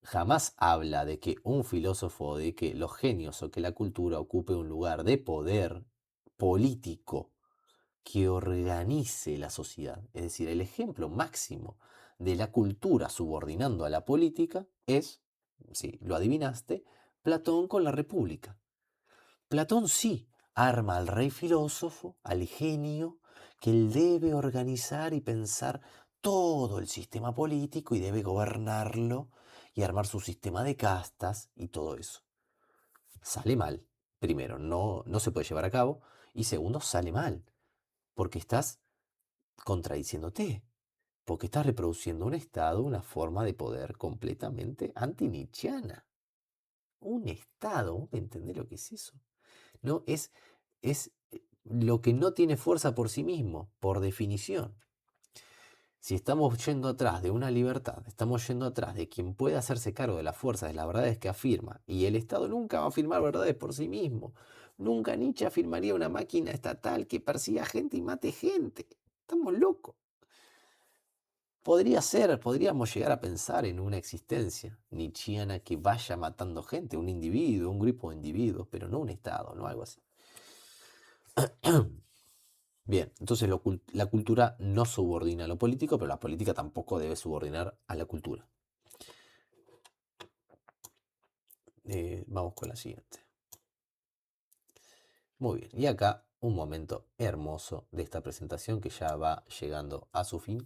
jamás habla de que un filósofo, de que los genios o que la cultura ocupe un lugar de poder político que organice la sociedad. Es decir, el ejemplo máximo de la cultura subordinando a la política es, si lo adivinaste, Platón con la República. Platón sí arma al rey filósofo, al genio, que él debe organizar y pensar todo el sistema político y debe gobernarlo y armar su sistema de castas y todo eso. Sale mal. Primero, no se puede llevar a cabo. Y segundo, sale mal, porque estás contradiciéndote. porque estás reproduciendo un estado, una forma de poder completamente anti-nietzscheana. Un estado, ¿vos entendés lo que es eso? No, es lo que no tiene fuerza por sí mismo, por definición. Si estamos yendo atrás de una libertad, estamos yendo atrás de quien puede hacerse cargo de las fuerzas, de las verdades que afirma, y el Estado nunca va a afirmar verdades por sí mismo. Nunca Nietzsche afirmaría una máquina estatal que persiga gente y mate gente. Estamos locos. Podría ser, podríamos llegar a pensar en una existencia nietzscheana que vaya matando gente, un individuo, un grupo de individuos, pero no un Estado, no algo así. Bien, entonces la cultura no subordina a lo político, pero la política tampoco debe subordinar a la cultura. Vamos con la siguiente. Muy bien, y acá un momento hermoso de esta presentación que ya va llegando a su fin.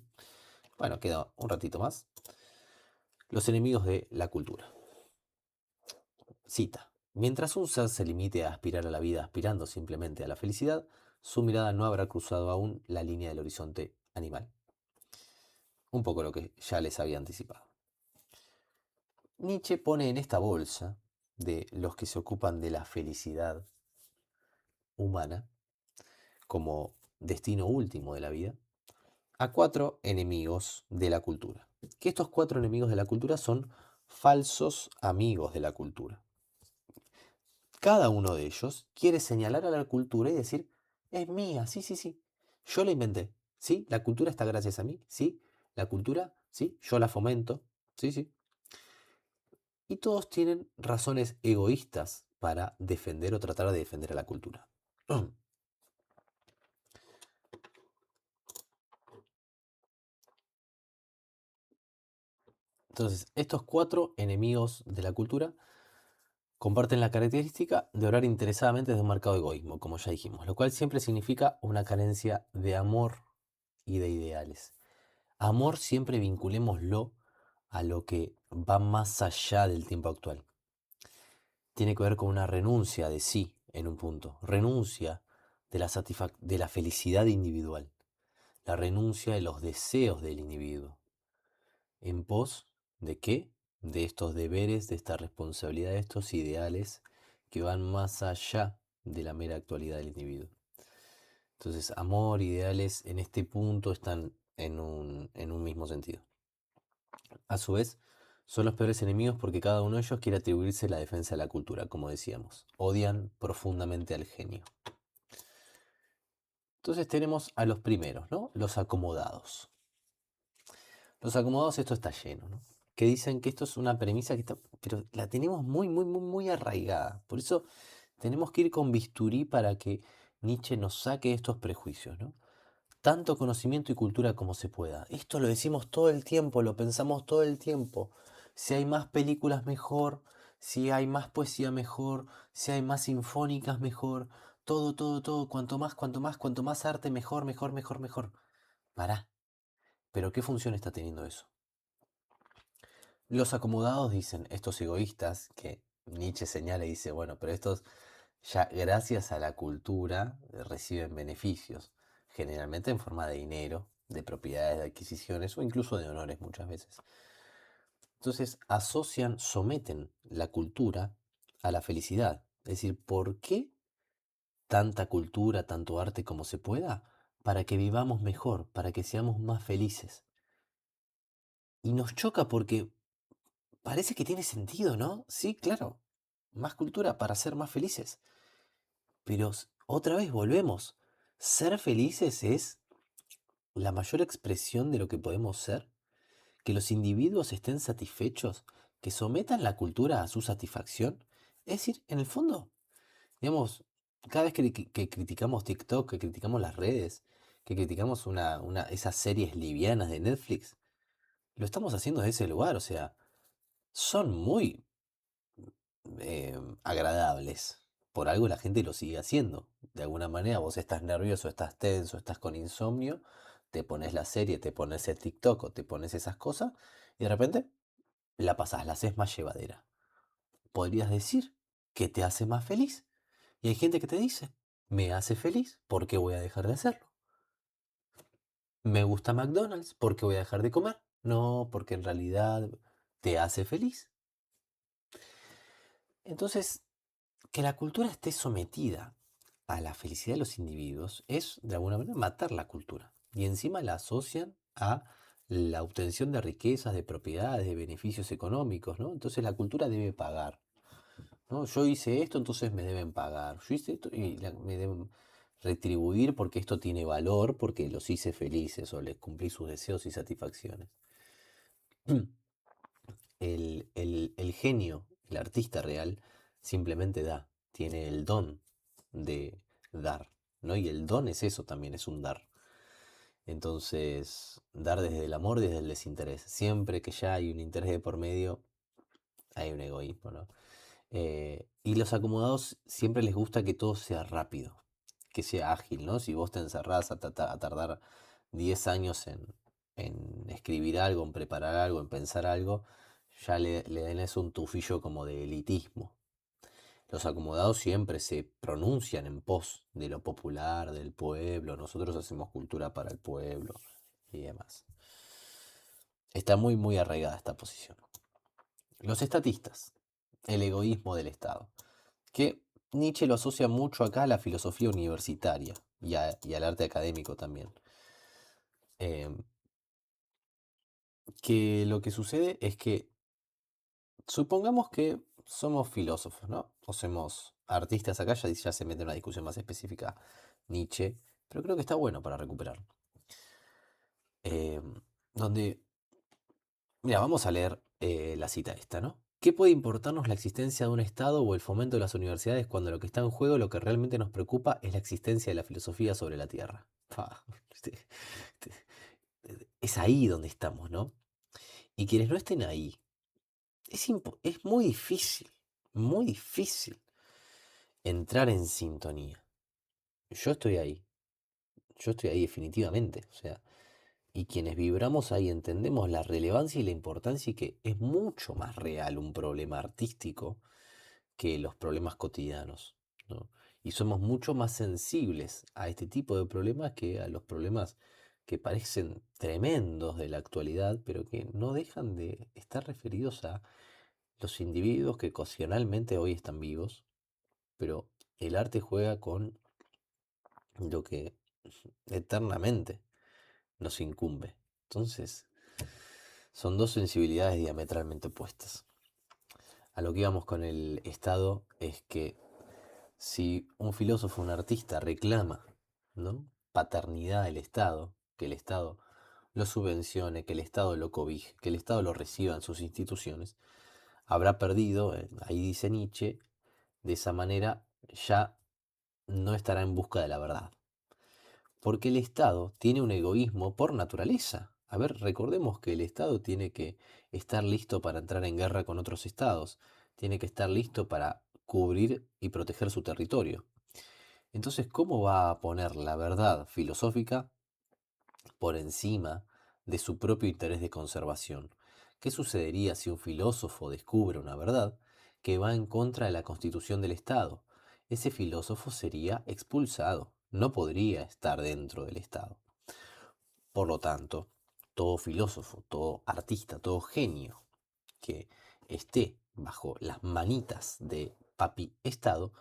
Bueno, queda un ratito más. Los enemigos de la cultura. Cita. Mientras un ser se limite a aspirar a la vida aspirando simplemente a la felicidad, su mirada no habrá cruzado aún la línea del horizonte animal. Un poco lo que ya les había anticipado. Nietzsche pone en esta bolsa de los que se ocupan de la felicidad humana como destino último de la vida a cuatro enemigos de la cultura. Que estos cuatro enemigos de la cultura son falsos amigos de la cultura. Cada uno de ellos quiere señalar a la cultura y decir, es mía, sí, sí, sí, yo la inventé, sí, la cultura está gracias a mí, sí, la cultura, sí, yo la fomento, sí, sí. Y todos tienen razones egoístas para defender o tratar de defender a la cultura. Entonces, estos cuatro enemigos de la cultura comparten la característica de orar interesadamente desde un marcado egoísmo, como ya dijimos, lo cual siempre significa una carencia de amor y de ideales. Amor siempre vinculémoslo a lo que va más allá del tiempo actual. Tiene que ver con una renuncia de sí en un punto, renuncia de la felicidad individual, la renuncia de los deseos del individuo, en pos de qué? De estos deberes, de esta responsabilidad, de estos ideales que van más allá de la mera actualidad del individuo. Entonces, amor, ideales en este punto están en un mismo sentido. A su vez, son los peores enemigos porque cada uno de ellos quiere atribuirse la defensa de la cultura, como decíamos. Odian profundamente al genio. Entonces tenemos a los primeros, ¿no? Los acomodados. Los acomodados, esto está lleno, ¿no? Que dicen que esto es una premisa que está, pero la tenemos muy, muy, muy, muy arraigada. Por eso tenemos que ir con bisturí para que Nietzsche nos saque estos prejuicios, ¿no? Tanto conocimiento y cultura como se pueda. Esto lo decimos todo el tiempo, lo pensamos todo el tiempo. Si hay más películas mejor, si hay más poesía mejor, si hay más sinfónicas mejor, todo, todo, todo, cuanto más arte mejor, mejor, mejor, mejor. Pará. Pero ¿qué función está teniendo eso? Los acomodados dicen, estos egoístas, que Nietzsche señala y dice, bueno, pero estos ya gracias a la cultura reciben beneficios, generalmente en forma de dinero, de propiedades, de adquisiciones o incluso de honores muchas veces. Entonces asocian, someten la cultura a la felicidad. Es decir, ¿por qué tanta cultura, tanto arte como se pueda? Para que vivamos mejor, para que seamos más felices. Y nos choca porque parece que tiene sentido, ¿no? Sí, claro. Más cultura para ser más felices. Pero otra vez volvemos. Ser felices es la mayor expresión de lo que podemos ser. Que los individuos estén satisfechos, que sometan la cultura a su satisfacción. Es decir, en el fondo, digamos, cada vez que criticamos TikTok, que criticamos las redes, que criticamos esas series livianas de Netflix, lo estamos haciendo desde ese lugar. O sea, son muy agradables. Por algo la gente lo sigue haciendo. De alguna manera vos estás nervioso, estás tenso, estás con insomnio, te pones la serie, te pones el TikTok o te pones esas cosas y de repente la pasás, la haces más llevadera. Podrías decir que te hace más feliz. Y hay gente que te dice, me hace feliz, ¿por qué voy a dejar de hacerlo? Me gusta McDonald's porque voy a dejar de comer. No, porque en realidad te hace feliz. Entonces, que la cultura esté sometida a la felicidad de los individuos es, de alguna manera, matar la cultura. Y encima la asocian a la obtención de riquezas, de propiedades, de beneficios económicos, ¿no? Entonces la cultura debe pagar, ¿no? Yo hice esto, entonces me deben pagar. Yo hice esto y me deben retribuir porque esto tiene valor, porque los hice felices o les cumplí sus deseos y satisfacciones. El genio, el artista real, simplemente da, tiene el don de dar, ¿no? Y el don es eso también, es un dar. Entonces, dar desde el amor, desde el desinterés. Siempre que ya hay un interés de por medio, hay un egoísmo, ¿no? Y los acomodados siempre les gusta que todo sea rápido, que sea ágil, ¿no? Si vos te encerrás a tardar 10 años en escribir algo, en preparar algo, en pensar algo, ya le den eso un tufillo como de elitismo. Los acomodados siempre se pronuncian en pos de lo popular, del pueblo, nosotros hacemos cultura para el pueblo y demás. Está muy, muy arraigada esta posición. Los estatistas, el egoísmo del Estado, que Nietzsche lo asocia mucho acá a la filosofía universitaria y al arte académico también. Em, que lo que sucede es que supongamos que somos filósofos, ¿no? O somos artistas acá, ya se mete en una discusión más específica Nietzsche, pero creo que está bueno para recuperar. Em, donde, mira, vamos a leer la cita esta, ¿no? ¿Qué puede importarnos la existencia de un Estado o el fomento de las universidades cuando lo que está en juego, lo que realmente nos preocupa, es la existencia de la filosofía sobre la Tierra? Pa, este- este- es ahí donde estamos, ¿no? Y quienes no estén ahí, es muy difícil entrar en sintonía. Yo estoy ahí, yo estoy ahí definitivamente, o sea, y quienes vibramos ahí entendemos la relevancia y la importancia y que es mucho más real un problema artístico que los problemas cotidianos, ¿no? Y somos mucho más sensibles a este tipo de problemas que a los problemas que parecen tremendos de la actualidad, pero que no dejan de estar referidos a los individuos que ocasionalmente hoy están vivos, pero el arte juega con lo que eternamente nos incumbe. Entonces, son dos sensibilidades diametralmente opuestas. A lo que íbamos con el Estado es que si un filósofo, un artista reclama, ¿no?, paternidad del Estado, que el Estado lo subvencione, que el Estado lo cobije, que el Estado lo reciba en sus instituciones, habrá perdido, ahí dice Nietzsche, de esa manera ya no estará en busca de la verdad. Porque el Estado tiene un egoísmo por naturaleza. A ver, recordemos que el Estado tiene que estar listo para entrar en guerra con otros estados, tiene que estar listo para cubrir y proteger su territorio. Entonces, ¿cómo va a poner la verdad filosófica por encima de su propio interés de conservación? ¿Qué sucedería si un filósofo descubre una verdad que va en contra de la constitución del Estado? Ese filósofo sería expulsado, no podría estar dentro del Estado. Por lo tanto, todo filósofo, todo artista, todo genio que esté bajo las manitas de Papi Estado,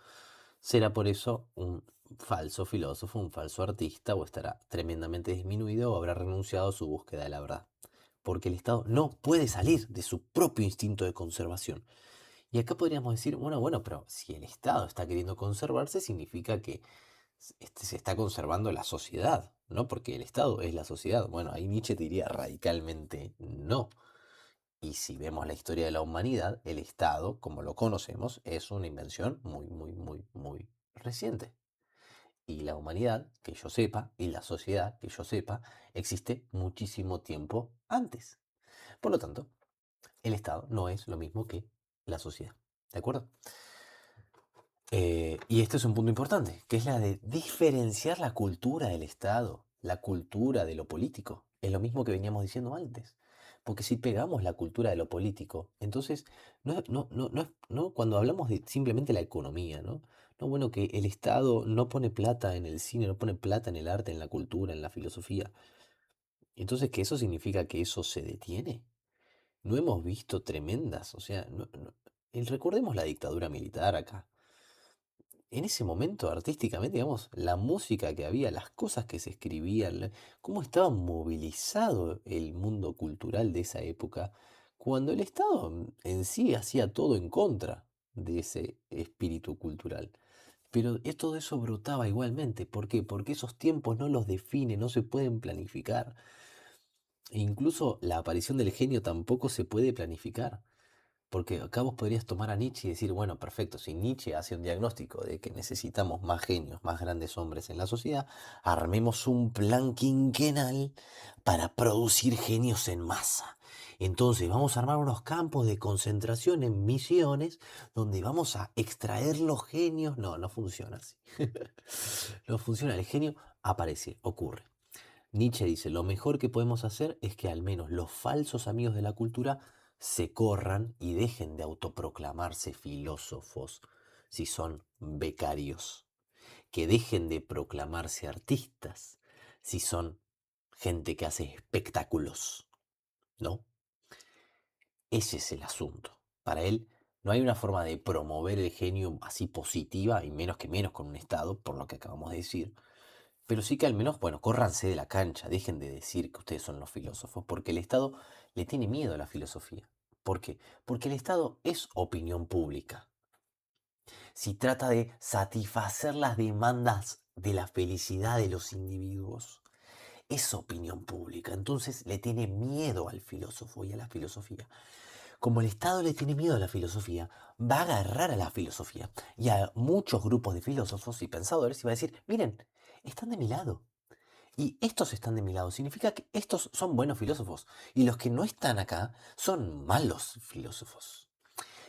será por eso un falso filósofo, un falso artista, o estará tremendamente disminuido o habrá renunciado a su búsqueda de la verdad. Porque el Estado no puede salir de su propio instinto de conservación. Y acá podríamos decir, bueno, pero si el Estado está queriendo conservarse, significa que se está conservando la sociedad, ¿no? Porque el Estado es la sociedad. Bueno, ahí Nietzsche diría radicalmente no. Y si vemos la historia de la humanidad, el Estado, como lo conocemos, es una invención muy, muy, muy, muy reciente. Y la humanidad, que yo sepa, y la sociedad, que yo sepa, existe muchísimo tiempo antes. Por lo tanto, el Estado no es lo mismo que la sociedad. ¿De acuerdo? Y este es un punto importante, que es la de diferenciar la cultura del Estado, la cultura de lo político. Es lo mismo que veníamos diciendo antes. Porque si pegamos la cultura de lo político, entonces, no cuando hablamos de simplemente la economía, ¿no? No, bueno, que el Estado no pone plata en el cine, no pone plata en el arte, en la cultura, en la filosofía. Entonces, ¿que eso significa que eso se detiene? No hemos visto tremendas, o sea, recordemos la dictadura militar acá. En ese momento, artísticamente, digamos, la música que había, las cosas que se escribían, cómo estaba movilizado el mundo cultural de esa época, cuando el Estado en sí hacía todo en contra de ese espíritu cultural. Pero todo eso brotaba igualmente. ¿Por qué? Porque esos tiempos no los define, no se pueden planificar. E incluso la aparición del genio tampoco se puede planificar. Porque acá vos podrías tomar a Nietzsche y decir, bueno, perfecto, si Nietzsche hace un diagnóstico de que necesitamos más genios, más grandes hombres en la sociedad, armemos un plan quinquenal para producir genios en masa. Entonces vamos a armar unos campos de concentración en misiones donde vamos a extraer los genios. No, no funciona así. No funciona, el genio aparece, ocurre. Nietzsche dice, lo mejor que podemos hacer es que al menos los falsos amigos de la cultura se corran y dejen de autoproclamarse filósofos si son becarios, que dejen de proclamarse artistas si son gente que hace espectáculos, ¿no? Ese es el asunto. Para él no hay una forma de promover el genio así positiva, y menos que menos con un Estado, por lo que acabamos de decir, pero sí que al menos, bueno, córranse de la cancha, dejen de decir que ustedes son los filósofos, porque el Estado le tiene miedo a la filosofía. ¿Por qué? Porque el Estado es opinión pública. Si trata de satisfacer las demandas de la felicidad de los individuos, es opinión pública. Entonces le tiene miedo al filósofo y a la filosofía. Como el Estado le tiene miedo a la filosofía, va a agarrar a la filosofía y a muchos grupos de filósofos y pensadores y va a decir, miren, están de mi lado. Y estos están de mi lado. Significa que estos son buenos filósofos. Y los que no están acá son malos filósofos.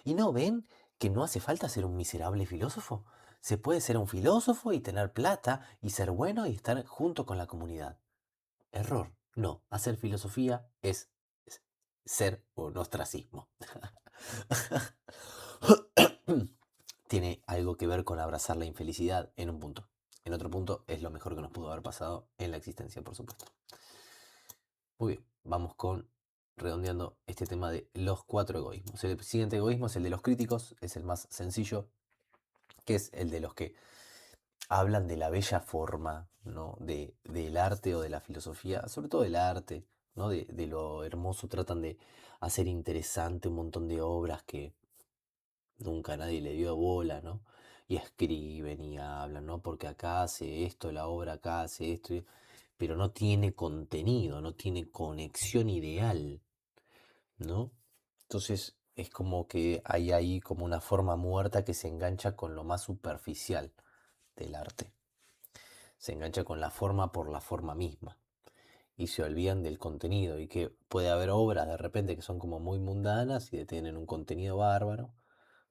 ¿Y no ven que no hace falta ser un miserable filósofo? Se puede ser un filósofo y tener plata y ser bueno y estar junto con la comunidad. Error. No, hacer filosofía es ser un ostracismo. Tiene algo que ver con abrazar la infelicidad en un punto. En otro punto es lo mejor que nos pudo haber pasado en la existencia, por supuesto. Muy bien, vamos con redondeando este tema de los cuatro egoísmos. El siguiente egoísmo es el de los críticos, es el más sencillo, que es el de los que hablan de la bella forma, ¿no? Del arte o de la filosofía, sobre todo del arte, ¿no? De lo hermoso, tratan de hacer interesante un montón de obras que nunca nadie le dio bola, ¿no? Y escriben y hablan, ¿no? Porque acá hace esto, la obra acá hace esto, pero no tiene contenido, no tiene conexión ideal, ¿no? Entonces es como que hay ahí como una forma muerta que se engancha con lo más superficial del arte. Se engancha con la forma por la forma misma. Y se olvidan del contenido. Y que puede haber obras de repente que son como muy mundanas y tienen un contenido bárbaro.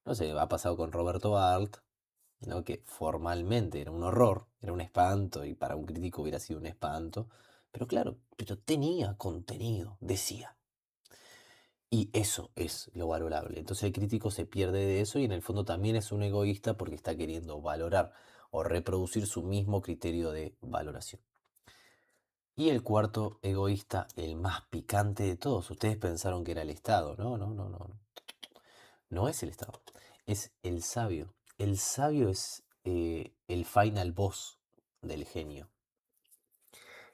No sé, ha pasado con Roberto Arlt, ¿no? Que formalmente era un horror, era un espanto, y para un crítico hubiera sido un espanto. Pero claro, pero tenía contenido, decía. Y eso es lo valorable. Entonces el crítico se pierde de eso y en el fondo también es un egoísta porque está queriendo valorar o reproducir su mismo criterio de valoración. Y el cuarto egoísta, el más picante de todos. Ustedes pensaron que era el Estado. No, no, no, no. No es el Estado. Es el sabio. El sabio es el final boss del genio.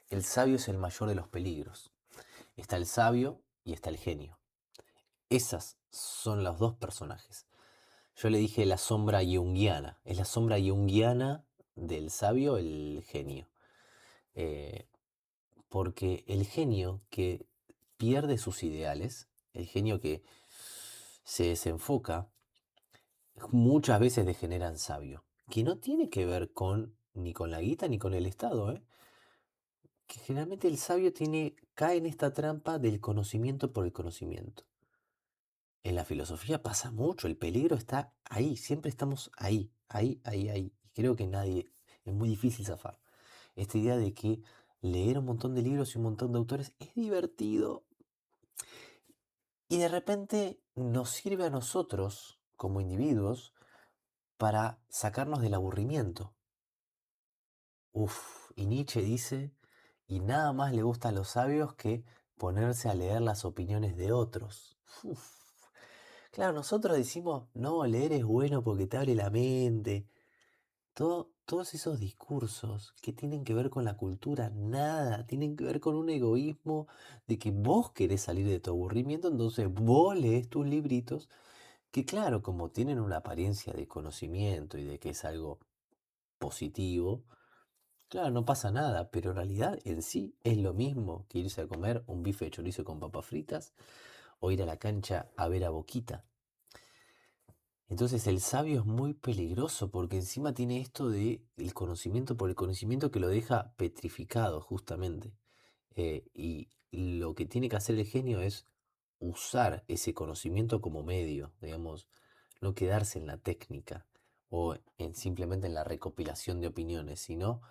El sabio es el mayor de los peligros. Está el sabio y está el genio. Esas son los dos personajes. Yo le dije la sombra junguiana. Es la sombra junguiana del sabio, el genio. Eh, Porque el genio que pierde sus ideales, el genio que se desenfoca, muchas veces degenera en sabio. Que no tiene que ver con ni con la guita ni con el Estado, ¿eh? Que generalmente el sabio cae en esta trampa del conocimiento por el conocimiento. En la filosofía pasa mucho, el peligro está ahí, siempre estamos ahí, ahí, ahí, ahí. Y creo que nadie, es muy difícil zafar. Esta idea de que leer un montón de libros y un montón de autores es divertido y de repente nos sirve a nosotros, como individuos, para sacarnos del aburrimiento. Uf, y Nietzsche dice, Y nada más le gusta a los sabios que ponerse a leer las opiniones de otros. Uf. Claro, nosotros decimos, no, leer es bueno porque te abre la mente. Todos esos discursos que tienen que ver con la cultura, nada, tienen que ver con un egoísmo de que vos querés salir de tu aburrimiento, entonces vos lees tus libritos, que claro, como tienen una apariencia de conocimiento y de que es algo positivo, claro, no pasa nada, pero en realidad en sí es lo mismo que irse a comer un bife de chorizo con papas fritas o ir a la cancha a ver a Boquita. Entonces el sabio es muy peligroso porque encima tiene esto de el conocimiento por el conocimiento que lo deja petrificado justamente. Y lo que tiene que hacer el genio es usar ese conocimiento como medio, digamos, no quedarse en la técnica o en simplemente en la recopilación de opiniones, sino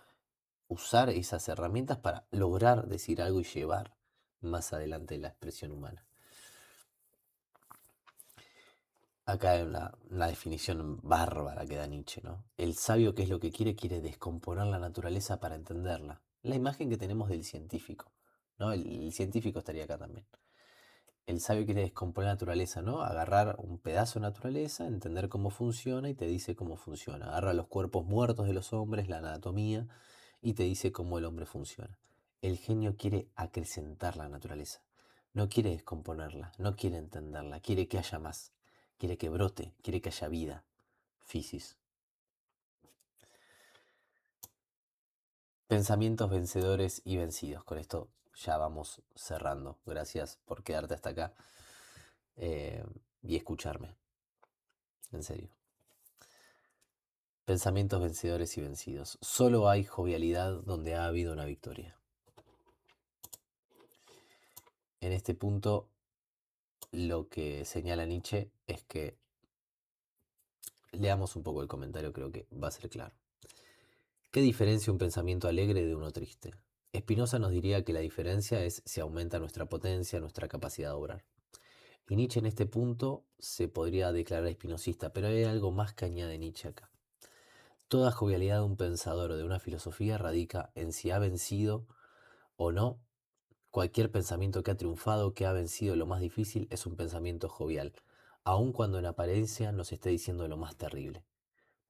usar esas herramientas para lograr decir algo y llevar más adelante la expresión humana. Acá hay una definición bárbara que da Nietzsche, ¿no? El sabio, ¿qué es lo que quiere? Quiere descomponer la naturaleza para entenderla. La imagen que tenemos del científico, ¿no? El científico estaría acá también. El sabio quiere descomponer la naturaleza, ¿no? Agarrar un pedazo de naturaleza, entender cómo funciona y te dice cómo funciona. Agarra los cuerpos muertos de los hombres, la anatomía, y te dice cómo el hombre funciona. El genio quiere acrecentar la naturaleza. No quiere descomponerla, no quiere entenderla, quiere que haya más. Quiere que brote, quiere que haya vida. Fisis. Pensamientos vencedores y vencidos. Con esto ya vamos cerrando. Gracias por quedarte hasta acá eh, y escucharme. En serio. Pensamientos vencedores y vencidos. Solo hay jovialidad donde ha habido una victoria. En este punto, lo que señala Nietzsche es que leamos un poco el comentario, creo que va a ser claro. ¿Qué diferencia un pensamiento alegre de uno triste? Spinoza nos diría que la diferencia es si aumenta nuestra potencia, nuestra capacidad de obrar. Y Nietzsche en este punto se podría declarar espinosista, pero hay algo más que añade Nietzsche acá. Toda jovialidad de un pensador o de una filosofía radica en si ha vencido o no. Cualquier pensamiento que ha triunfado, que ha vencido lo más difícil, es un pensamiento jovial, aun cuando en apariencia nos esté diciendo lo más terrible.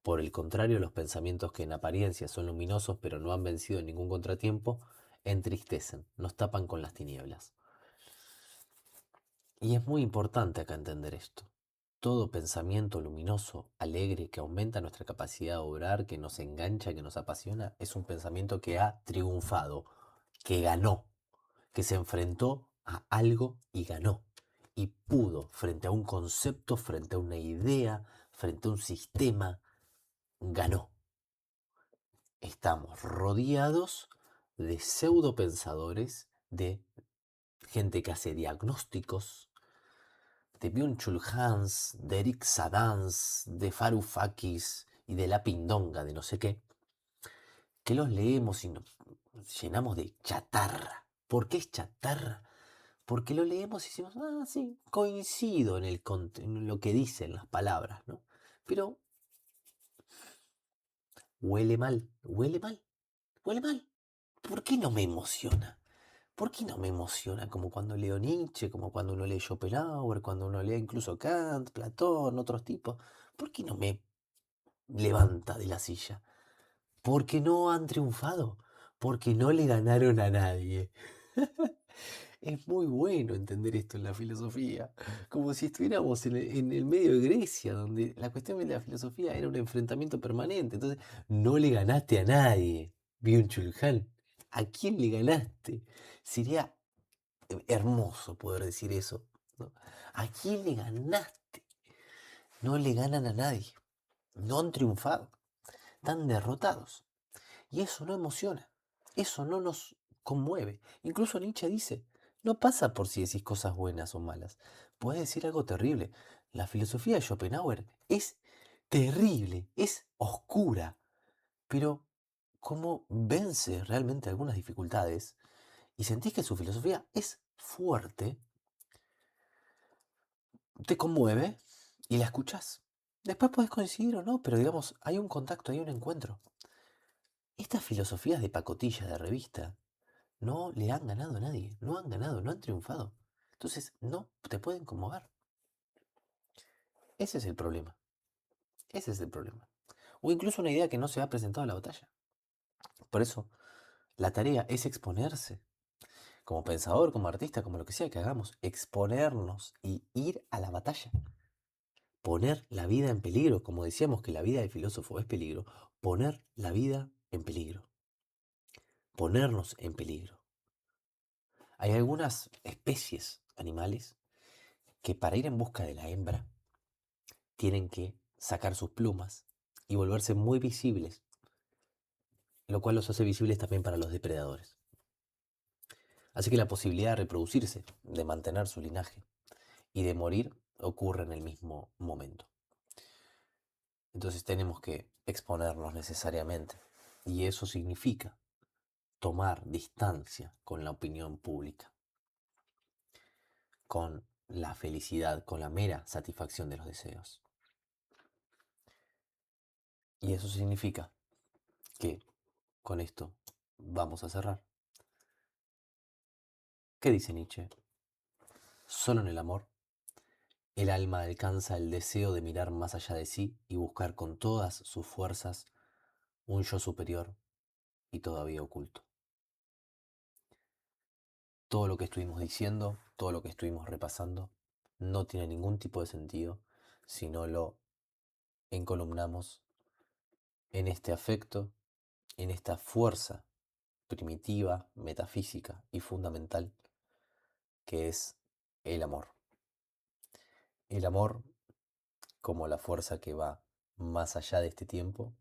Por el contrario, los pensamientos que en apariencia son luminosos pero no han vencido ningún contratiempo, entristecen, nos tapan con las tinieblas. Y es muy importante acá entender esto. Todo pensamiento luminoso, alegre, que aumenta nuestra capacidad de obrar, que nos engancha, que nos apasiona, es un pensamiento que ha triunfado, que ganó, que se enfrentó a algo y ganó. Y pudo, frente a un concepto, frente a una idea, frente a un sistema, ganó. Estamos rodeados de pseudopensadores, de gente que hace diagnósticos, de Byung-Chul Hans, de Eric Sadans, de Varoufakis y de la Pindonga, de no sé qué, que los leemos y nos llenamos de chatarra. ¿Por qué es chatarra? Porque lo leemos y decimos, ah, sí, coincido en lo que dicen las palabras, ¿no? Pero huele mal, huele mal, huele mal. ¿Por qué no me emociona? ¿Por qué no me emociona como cuando leo Nietzsche, como cuando uno lee Schopenhauer, cuando uno lee incluso Kant, Platón, otros tipos? ¿Por qué no me levanta de la silla? Porque no han triunfado, porque no le ganaron a nadie. Es muy bueno entender esto en la filosofía, como si estuviéramos en el medio de Grecia, donde la cuestión de la filosofía era un enfrentamiento permanente. Entonces, no le ganaste a nadie, Byung-Chul Han. ¿A quién le ganaste? Sería hermoso poder decir eso, ¿no? ¿A quién le ganaste? No le ganan a nadie. No han triunfado. Están derrotados. Y eso no emociona. Eso no nos conmueve. Incluso Nietzsche dice, no pasa por si decís cosas buenas o malas. Puedes decir algo terrible. La filosofía de Schopenhauer es terrible, es oscura. Pero como vence realmente algunas dificultades y sentís que su filosofía es fuerte, te conmueve y la escuchás. Después podés coincidir o no, pero digamos, hay un contacto, hay un encuentro. Estas filosofías de pacotilla de revista no le han ganado a nadie, no han ganado, no han triunfado. Entonces no te pueden conmover. Ese es el problema, ese es el problema. O incluso una idea que no se ha presentado a la batalla. Por eso, la tarea es exponerse. Como pensador, como artista, como lo que sea que hagamos, exponernos y ir a la batalla. Poner la vida en peligro, como decíamos que la vida del filósofo es peligro, poner la vida en peligro, ponernos en peligro. Hay algunas especies animales que para ir en busca de la hembra tienen que sacar sus plumas y volverse muy visibles, lo cual los hace visibles también para los depredadores. Así que la posibilidad de reproducirse, de mantener su linaje y de morir ocurre en el mismo momento. Entonces tenemos que exponernos necesariamente y eso significa tomar distancia con la opinión pública, con la felicidad, con la mera satisfacción de los deseos. Y eso significa que con esto vamos a cerrar. ¿Qué dice Nietzsche? Solo en el amor, el alma alcanza el deseo de mirar más allá de sí y buscar con todas sus fuerzas un yo superior y todavía oculto. Todo lo que estuvimos diciendo, todo lo que estuvimos repasando, no tiene ningún tipo de sentido si no lo encolumnamos en este afecto, en esta fuerza primitiva, metafísica y fundamental que es el amor. El amor como la fuerza que va más allá de este tiempo,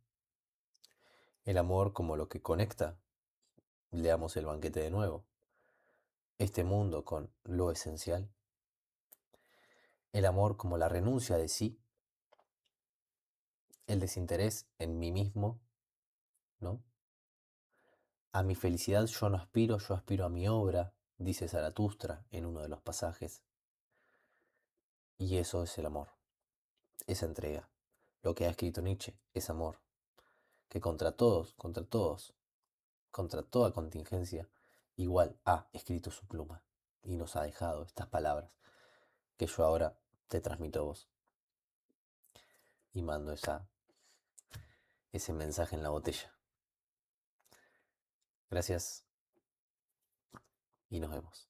el amor como lo que conecta, leamos el banquete de nuevo, este mundo con lo esencial, el amor como la renuncia de sí, el desinterés en mí mismo, ¿no? A mi felicidad yo aspiro a mi obra, dice Zaratustra en uno de los pasajes, y eso es el amor, esa entrega. Lo que ha escrito Nietzsche es amor, que contra toda contingencia, igual ha escrito su pluma y nos ha dejado estas palabras que yo ahora te transmito a vos y mando ese mensaje en la botella. Gracias y nos vemos.